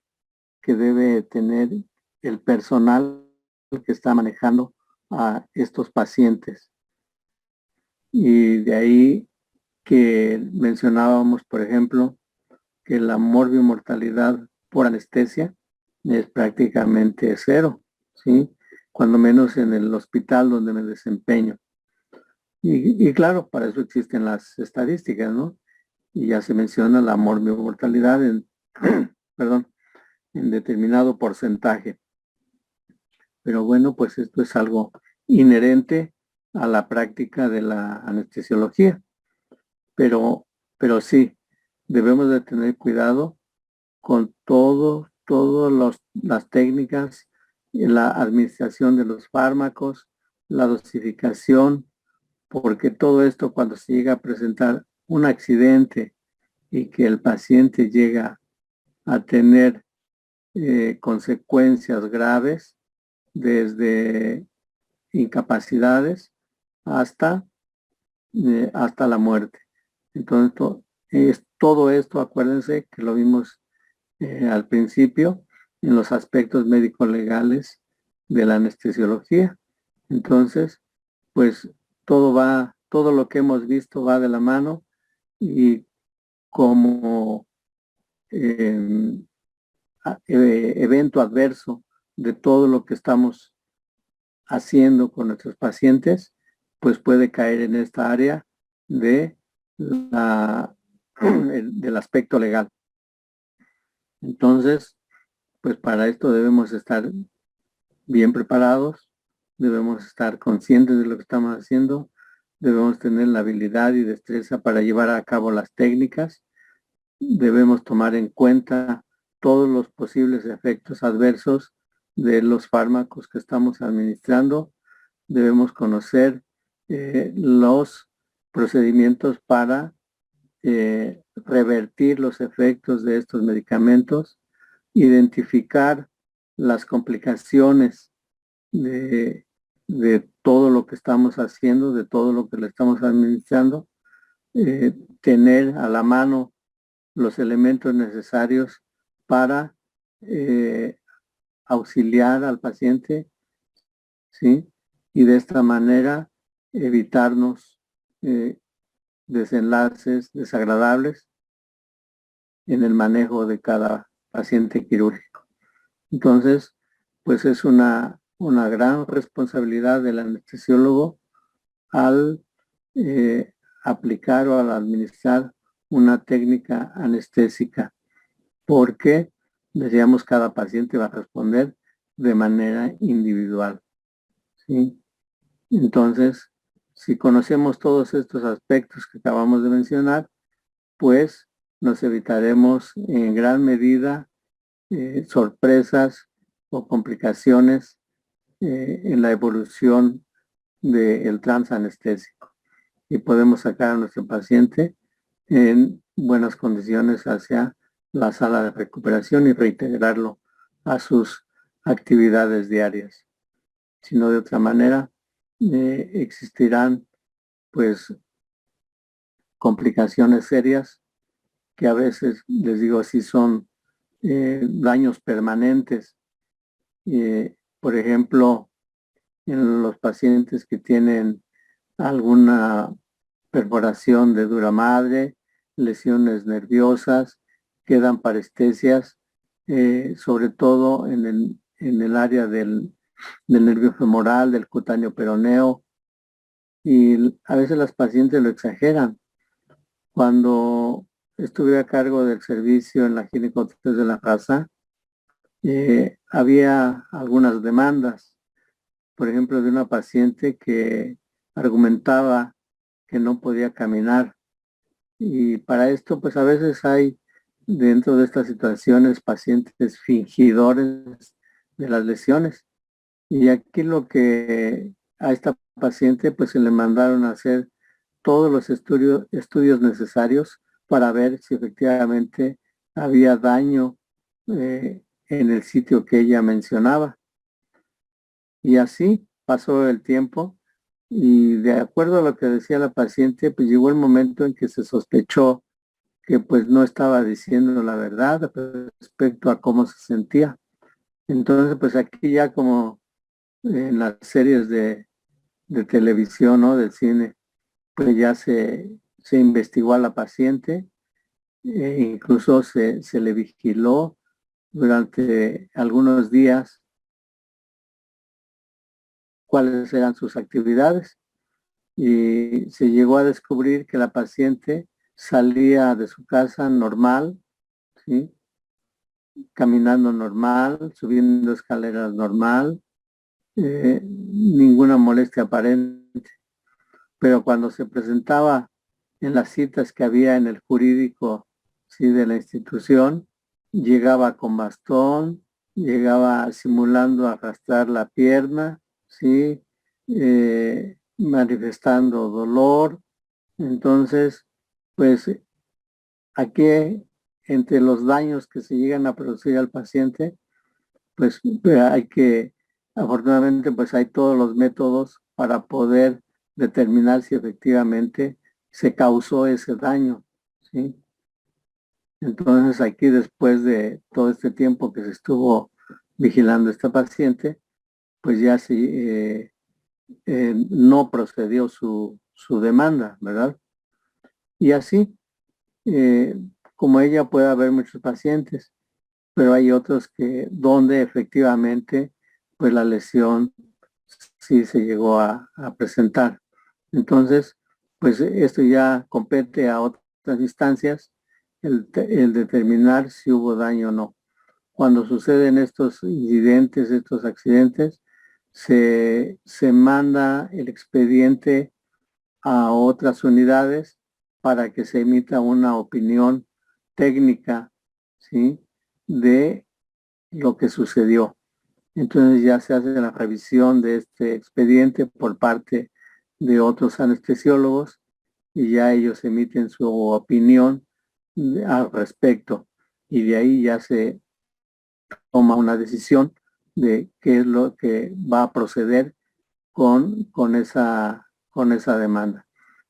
que debe tener el personal que está manejando a estos pacientes. Y de ahí que mencionábamos, por ejemplo, que la morbimortalidad por anestesia es prácticamente cero, ¿sí? Cuando menos en el hospital donde me desempeño. Y claro, para eso existen las estadísticas, ¿no? Y ya se menciona la morbimortalidad en, perdón, en determinado porcentaje. Pero bueno, pues esto es algo inherente a la práctica de la anestesiología. Pero sí, debemos de tener cuidado con todas las técnicas, la administración de los fármacos, la dosificación, porque todo esto cuando se llega a presentar un accidente y que el paciente llega a tener consecuencias graves, desde incapacidades hasta, hasta la muerte. Entonces, todo esto, acuérdense que lo vimos al principio en los aspectos médico-legales de la anestesiología. Entonces, pues todo lo que hemos visto va de la mano y como eh, evento adverso de todo lo que estamos haciendo con nuestros pacientes, pues puede caer en esta área de del aspecto legal. Entonces, pues para esto debemos estar bien preparados, debemos estar conscientes de lo que estamos haciendo, debemos tener la habilidad y destreza para llevar a cabo las técnicas, debemos tomar en cuenta todos los posibles efectos adversos de los fármacos que estamos administrando, debemos conocer los procedimientos para revertir los efectos de estos medicamentos, identificar las complicaciones de, de todo lo que estamos haciendo, de todo lo que le estamos administrando, tener a la mano los elementos necesarios para auxiliar al paciente, ¿sí? Y de esta manera evitarnos desenlaces desagradables en el manejo de cada paciente quirúrgico. Entonces, pues es una gran responsabilidad del anestesiólogo al aplicar o al administrar una técnica anestésica, porque, decíamos, cada paciente va a responder de manera individual, ¿sí? Entonces, si conocemos todos estos aspectos que acabamos de mencionar, pues nos evitaremos en gran medida sorpresas o complicaciones en la evolución del trance anestésico, y podemos sacar a nuestro paciente en buenas condiciones hacia la sala de recuperación y reintegrarlo a sus actividades diarias. Si no, de otra manera, existirán pues complicaciones serias que a veces, les digo así, son daños permanentes. Por ejemplo, en los pacientes que tienen alguna perforación de dura madre, lesiones nerviosas, quedan parestesias, sobre todo en el área del nervio femoral, del cutáneo peroneo, y a veces las pacientes lo exageran. Cuando estuve a cargo del servicio en la ginecotesis de la raza, había algunas demandas, por ejemplo, de una paciente que argumentaba que no podía caminar. Y para esto, pues a veces hay dentro de estas situaciones pacientes fingidores de las lesiones. Y aquí lo que a esta paciente pues se le mandaron a hacer todos los estudios necesarios para ver si efectivamente había daño en el sitio que ella mencionaba. Y así pasó el tiempo, y de acuerdo a lo que decía la paciente, pues llegó el momento en que se sospechó que pues no estaba diciendo la verdad respecto a cómo se sentía. Entonces, pues aquí ya como en las series de televisión, ¿no? Del cine, pues ya se investigó a la paciente, incluso se le vigiló durante algunos días cuáles eran sus actividades, y se llegó a descubrir que la paciente salía de su casa normal, ¿sí? Caminando normal, subiendo escaleras normal, ninguna molestia aparente. Pero cuando se presentaba en las citas que había en el jurídico, ¿sí?, de la institución, llegaba con bastón, llegaba simulando arrastrar la pierna, ¿sí? Manifestando dolor. Entonces, pues aquí, entre los daños que se llegan a producir al paciente, pues hay que, afortunadamente, pues hay todos los métodos para poder determinar si efectivamente se causó ese daño, ¿sí? Entonces aquí, después de todo este tiempo que se estuvo vigilando a esta paciente, pues ya no procedió su demanda, ¿verdad? Y así, como ella, puede haber muchos pacientes, pero hay otros que donde efectivamente pues la lesión sí se llegó a presentar. Entonces, pues esto ya compete a otras instancias el determinar si hubo daño o no. Cuando suceden estos incidentes, estos accidentes, se manda el expediente a otras unidades para que se emita una opinión técnica, ¿sí?, de lo que sucedió. Entonces ya se hace la revisión de este expediente por parte de otros anestesiólogos, y ya ellos emiten su opinión al respecto, y de ahí ya se toma una decisión de qué es lo que va a proceder con esa demanda.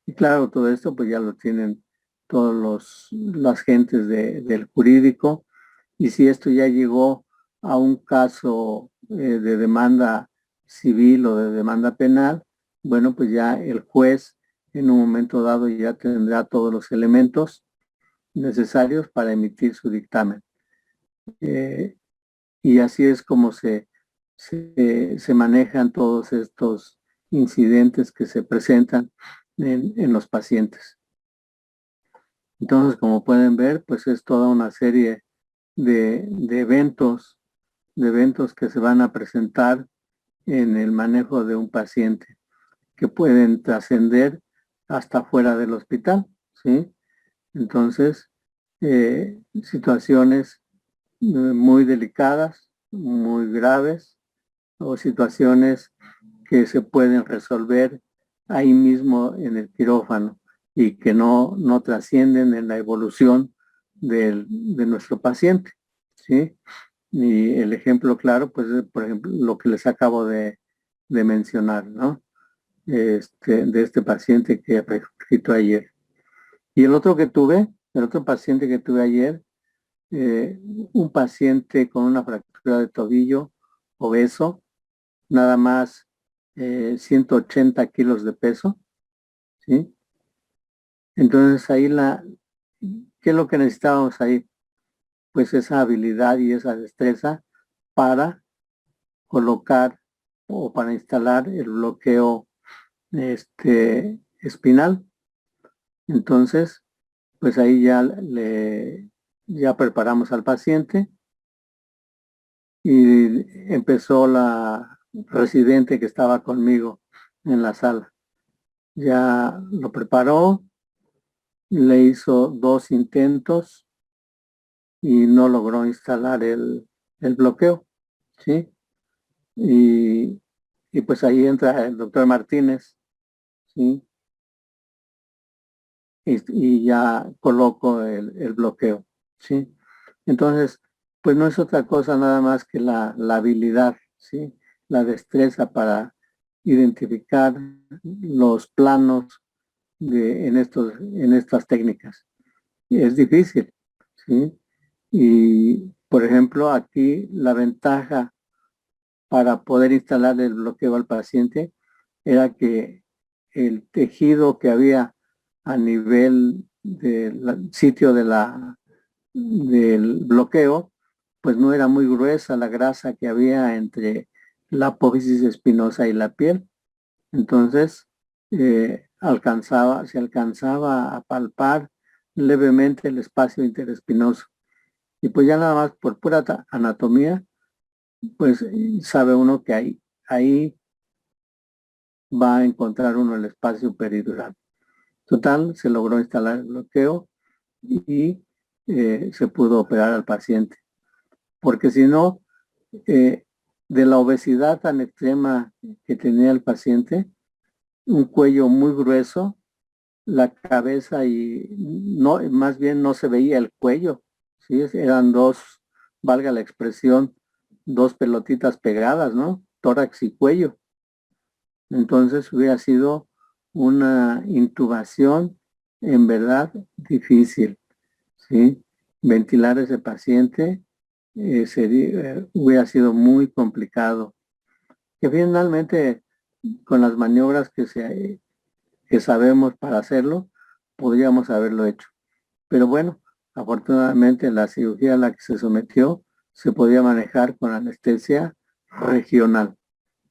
Y claro, todo esto pues ya lo tienen todos las gentes del jurídico, y si esto ya llegó a un caso de demanda civil o de demanda penal, bueno, pues ya el juez en un momento dado ya tendrá todos los elementos necesarios para emitir su dictamen. Y así es como se manejan todos estos incidentes que se presentan en los pacientes. Entonces, como pueden ver, pues es toda una serie de eventos que se van a presentar en el manejo de un paciente, que pueden trascender hasta fuera del hospital, ¿sí? Entonces, situaciones muy delicadas, muy graves, o situaciones que se pueden resolver ahí mismo en el quirófano y que no trascienden en la evolución de nuestro paciente, ¿sí? Y el ejemplo claro, pues, es, por ejemplo, lo que les acabo de mencionar, ¿no? De este paciente que prescrito ayer. Y el otro paciente que tuve ayer, un paciente con una fractura de tobillo, obeso, nada más 180 kilos de peso, ¿sí? Entonces ahí ¿qué es lo que necesitábamos ahí? Pues esa habilidad y esa destreza para colocar o para instalar el bloqueo espinal. Entonces, pues ahí ya preparamos al paciente y empezó la residente que estaba conmigo en la sala. Ya lo preparó, le hizo 2 intentos y no logró instalar el bloqueo, ¿sí? Y pues ahí entra el doctor Martínez, ¿sí? Y ya coloco el bloqueo, ¿sí? Entonces, pues no es otra cosa nada más que la habilidad, ¿sí? La destreza para identificar los planos en estas técnicas. Es difícil, ¿sí? Y, por ejemplo, aquí la ventaja para poder instalar el bloqueo al paciente era que el tejido que había a nivel del sitio del bloqueo, pues no era muy gruesa la grasa que había entre la apófisis espinosa y la piel. Entonces, se alcanzaba a palpar levemente el espacio interespinoso. Y pues ya nada más por pura anatomía, pues sabe uno que ahí va a encontrar uno el espacio peridural. Total, se logró instalar el bloqueo y se pudo operar al paciente. Porque si no, de la obesidad tan extrema que tenía el paciente, un cuello muy grueso, la cabeza y no, más bien no se veía el cuello, ¿sí? Eran dos, valga la expresión, dos pelotitas pegadas, ¿no? Tórax y cuello. Entonces hubiera sido una intubación en verdad difícil, ¿sí? Ventilar a ese paciente hubiera sido muy complicado. Que finalmente, con las maniobras que sabemos para hacerlo, podríamos haberlo hecho. Pero bueno, afortunadamente la cirugía a la que se sometió se podía manejar con anestesia regional.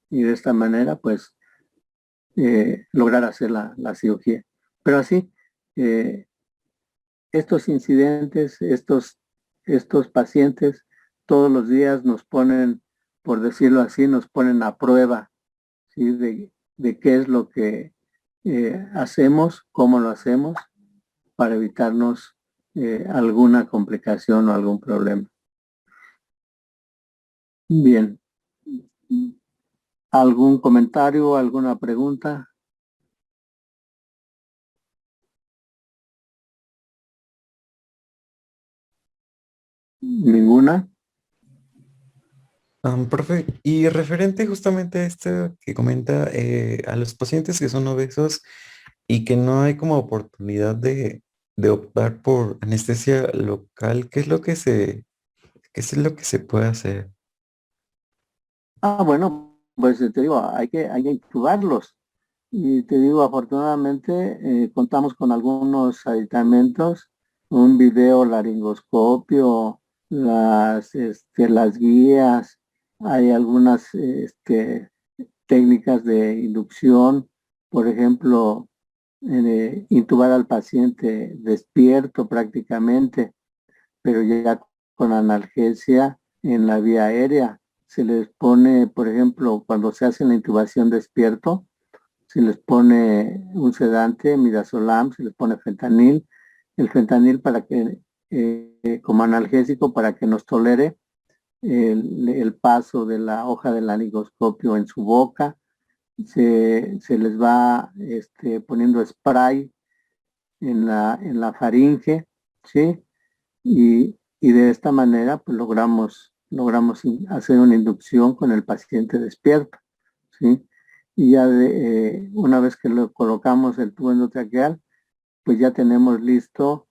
Y de esta manera, pues, lograr hacer la cirugía. Pero así, estos incidentes, estos pacientes, todos los días nos ponen, por decirlo así, nos ponen a prueba, ¿sí? De qué es lo que hacemos, cómo lo hacemos, para evitarnos alguna complicación o algún problema. Bien. ¿Algún comentario, alguna pregunta? ¿Ninguna? Profe, y referente justamente a esto que comenta, a los pacientes que son obesos y que no hay como oportunidad de optar por anestesia local, qué es lo que se puede hacer? Bueno, pues te digo, hay que intubarlos. Y te digo, afortunadamente contamos con algunos aditamentos, un video laringoscopio, las guías, hay algunas técnicas de inducción, por ejemplo, intubar al paciente despierto prácticamente, pero ya con analgesia en la vía aérea. Se les pone, por ejemplo, cuando se hace la intubación despierto, se les pone un sedante, midazolam, se les pone fentanil, el fentanil para que, como analgésico, para que nos tolere el paso de la hoja del laringoscopio en su boca. Se les va poniendo spray en la faringe, ¿sí? Y de esta manera pues logramos hacer una inducción con el paciente despierto, ¿sí? Y ya una vez que lo colocamos el tubo endotraqueal, pues ya tenemos listo,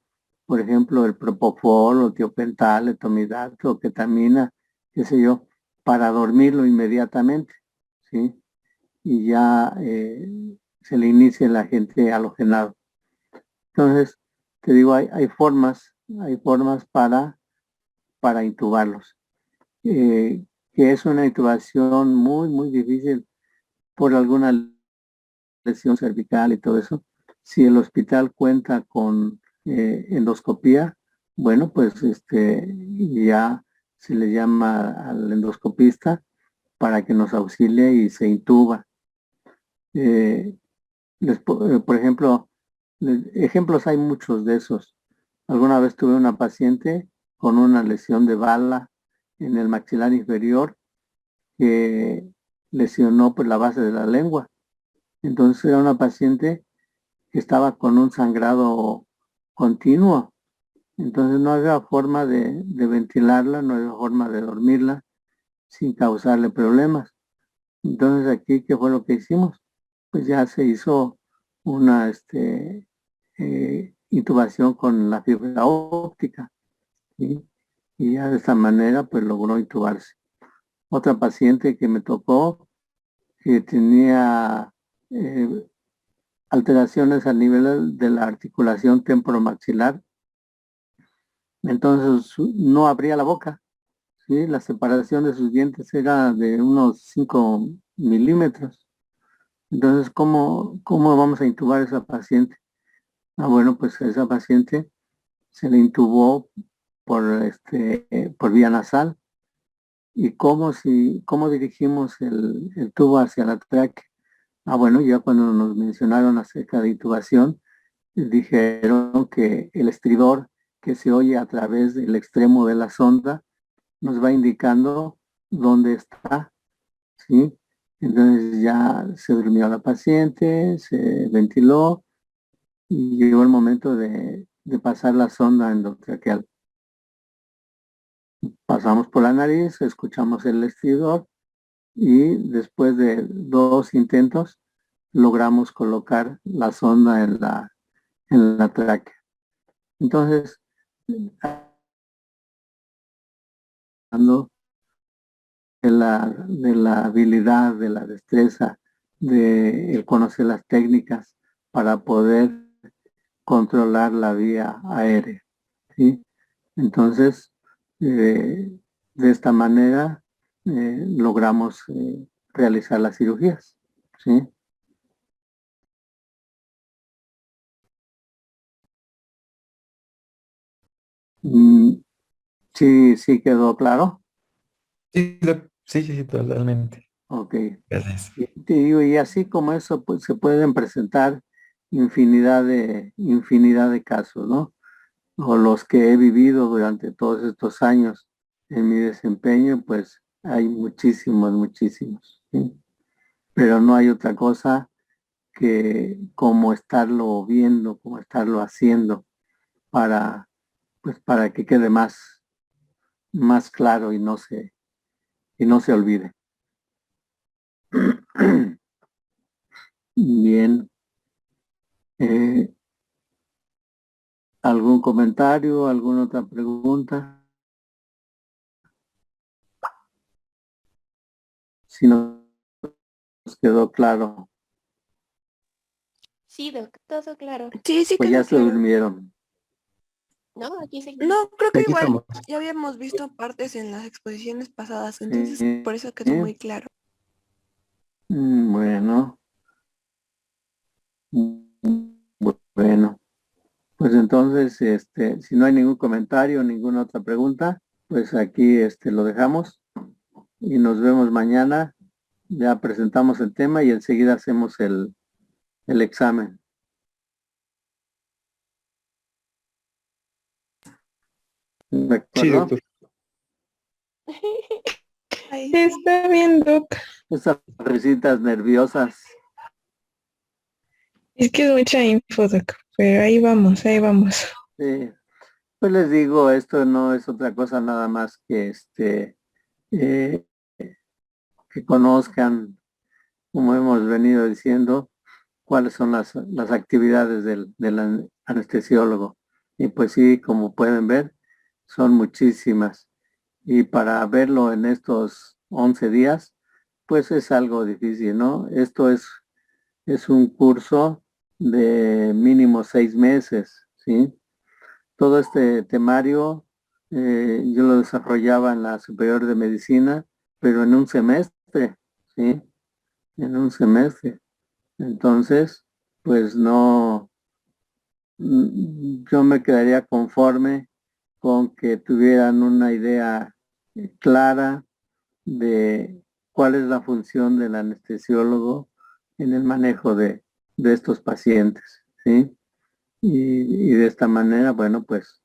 por ejemplo, el propofol, o tiopental, etomidato, o ketamina, qué sé yo, para dormirlo inmediatamente, ¿sí? Y ya se le inicia el agente halogenado. Entonces, te digo, hay formas para intubarlos. Que es una intubación muy, muy difícil por alguna lesión cervical y todo eso. Si el hospital cuenta con endoscopía, bueno, pues ya se le llama al endoscopista para que nos auxilie y se intuba. Por ejemplo, ejemplos hay muchos de esos. Alguna vez tuve una paciente con una lesión de bala en el maxilar inferior que lesionó pues la base de la lengua. Entonces era una paciente que estaba con un sangrado continuo. Entonces no había forma de ventilarla, no había forma de dormirla sin causarle problemas. Entonces aquí, ¿qué fue lo que hicimos? Pues ya se hizo una intubación con la fibra óptica, ¿sí? Y ya de esta manera pues logró intubarse. Otra paciente que me tocó que tenía alteraciones a nivel de la articulación temporomaxilar, entonces no abría la boca, ¿sí? La separación de sus dientes era de unos 5 milímetros. Entonces, ¿cómo vamos a intubar a esa paciente? Ah, bueno, pues a esa paciente se le intubó por vía nasal. ¿Y cómo dirigimos el tubo hacia la tráquea? Ah, bueno, ya cuando nos mencionaron acerca de intubación, dijeron que el estridor que se oye a través del extremo de la sonda nos va indicando dónde está, ¿sí? Entonces ya se durmió la paciente, se ventiló y llegó el momento de pasar la sonda endotraqueal. Pasamos por la nariz, escuchamos el estridor y después de 2 intentos logramos colocar la sonda en la tráquea. Entonces, hablando de la habilidad, de la destreza, de el conocer las técnicas para poder controlar la vía aérea, ¿sí? Entonces, de esta manera logramos realizar las cirugías, ¿sí? Mm, sí, sí quedó claro. Sí, sí, sí, sí, totalmente. Ok. Gracias. Y te digo, y así como eso, pues se pueden presentar infinidad de casos, ¿no? O los que he vivido durante todos estos años en mi desempeño, pues hay muchísimos, muchísimos, ¿sí? Pero no hay otra cosa que como estarlo viendo, como estarlo haciendo para, pues para que quede más claro y no se olvide. Bien. Eh, ¿Algún comentario, alguna otra pregunta? Si nos quedó claro, Sí, doc, todo claro. Sí, sí pues quedó ya se claro. durmieron. No, aquí seguimos. No, creo que Aquí igual estamos. ya habíamos visto partes en las exposiciones pasadas, entonces Sí. por eso quedó muy claro. Bueno, bueno, pues entonces, si no hay ningún comentario, ninguna otra pregunta, pues aquí lo dejamos y nos vemos mañana. Ya presentamos el tema y enseguida hacemos el examen. ¿De Sí, acuerdo? doctor. Ahí sí. Está bien, Doc. Esas risitas nerviosas. Es que es mucha info, Doc, pero ahí vamos, ahí vamos. Pues les digo, esto no es otra cosa nada más que eh, que conozcan, como hemos venido diciendo, cuáles son las actividades del anestesiólogo. Y pues sí, como pueden ver, son muchísimas. Y para verlo en estos 11 días, pues es algo difícil, ¿no? Esto es un curso de mínimo 6 meses, ¿sí? Todo este temario yo lo desarrollaba en la Superior de Medicina, pero en un semestre, ¿sí? En un semestre. Entonces, pues no, yo me quedaría conforme con que tuvieran una idea clara de cuál es la función del anestesiólogo en el manejo de estos pacientes, ¿sí? Y de esta manera, bueno, pues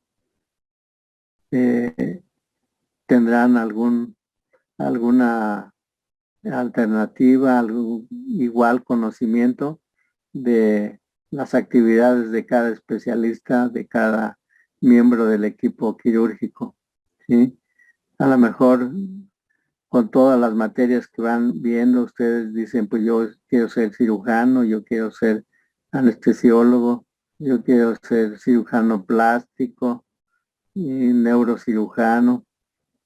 eh, tendrán alguna alternativa, algún igual conocimiento de las actividades de cada especialista, de cada miembro del equipo quirúrgico, ¿sí? A lo mejor con todas las materias que van viendo, ustedes dicen, pues yo quiero ser cirujano, yo quiero ser anestesiólogo, yo quiero ser cirujano plástico y neurocirujano.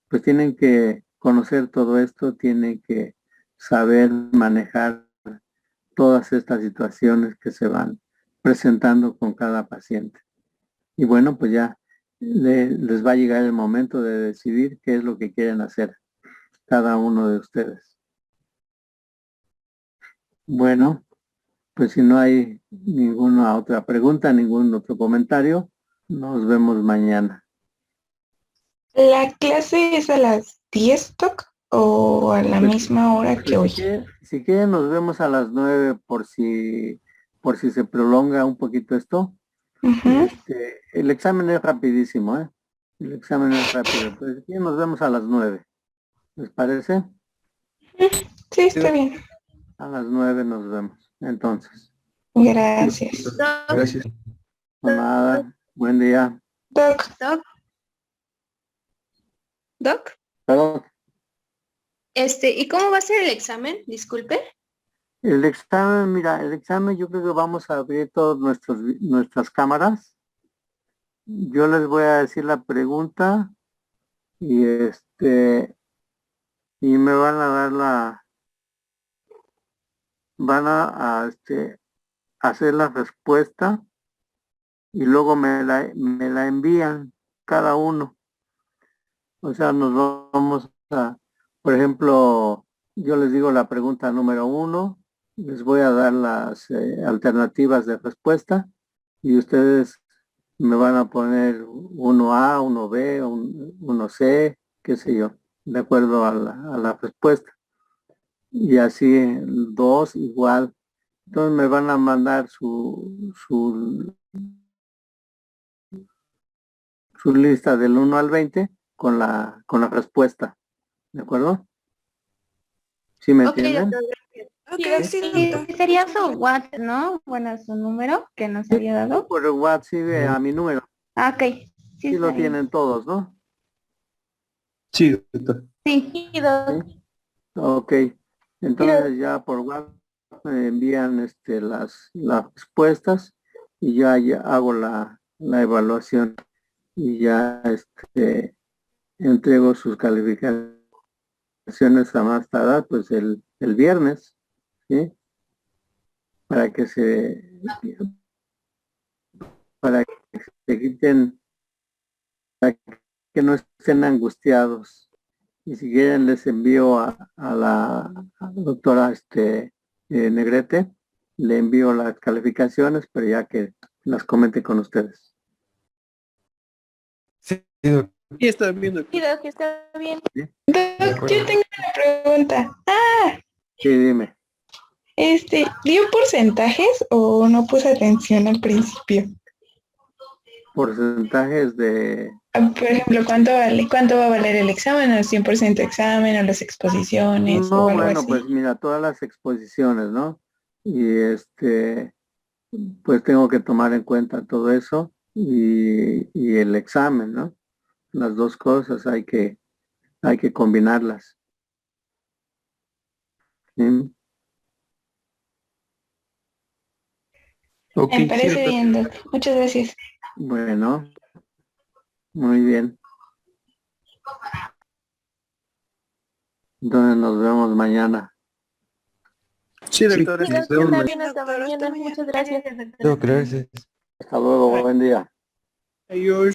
Pues tienen que conocer todo esto, tienen que saber manejar todas estas situaciones que se van presentando con cada paciente. Y bueno, pues ya les va a llegar el momento de decidir qué es lo que quieren hacer cada uno de ustedes. Bueno, pues si no hay ninguna otra pregunta, ningún otro comentario, nos vemos mañana. ¿La clase es a las 10, Doc? ¿O a la Pues, misma hora que hoy? Si quieren, nos vemos a las 9 por si se prolonga un poquito esto. Ujú. El examen es rapidísimo, ¿eh? El examen es rápido. Pues aquí nos vemos a las 9. ¿Les parece? Sí, está bien. A las 9 nos vemos. Entonces, Gracias. Gracias. nada. Buen día. Doc, Doc, Perdón. ¿y cómo va a ser el examen? Disculpe. El examen, mira, el examen yo creo que vamos a abrir todas nuestras cámaras. Yo les voy a decir la pregunta y y me van a dar van a hacer la respuesta y luego me la envían cada uno. O sea, nos vamos por ejemplo, yo les digo la pregunta número 1, les voy a dar las alternativas de respuesta y ustedes me van a poner 1A, 1B, 1C, qué sé yo, de acuerdo a la respuesta. Y así el 2 igual. Entonces me van a mandar su lista del 1 al 20 con la respuesta. ¿De acuerdo? ¿Sí me Ok, entienden? doctor. Ok, sí, doctor. Sería su WhatsApp, ¿no? Bueno, su número que nos había dado. Por el WhatsApp sigue a mi número. Ah, ok. Sí, Sí está lo bien. tienen todos, ¿no? Sí, doctor. Sí, Doc. ¿Sí? Ok. Entonces ya por WhatsApp me envían las respuestas y ya hago la evaluación y ya entrego sus calificaciones a más tardar pues el viernes, ¿sí? Para que se quiten que no estén angustiados. Y si quieren les envío a la doctora Negrete, le envío las calificaciones, pero ya que las comente con ustedes. Sí, doc. Y está bien, doctor. Sí, Doc, está bien. Doc, yo tengo una pregunta. Sí, dime. ¿Dio porcentajes o no puse atención al principio? Porcentajes de... Por ejemplo, ¿cuánto va a valer el examen? ¿El 100% examen o las exposiciones No, o algo bueno, así? pues mira, todas las exposiciones, ¿no? Y pues tengo que tomar en cuenta todo eso y el examen, ¿no? Las dos cosas hay que combinarlas. ¿Sí? Ok, Me sí, parece doctor. bien, Doc. Muchas gracias. Bueno, muy bien. Entonces nos vemos mañana. Sí, Sí, doctor. Sí, nos Doc, vemos está mañana. bien, hasta Doctor, hasta mañana. mañana. Muchas gracias. Doc, gracias. Hasta luego, buen día. Adiós.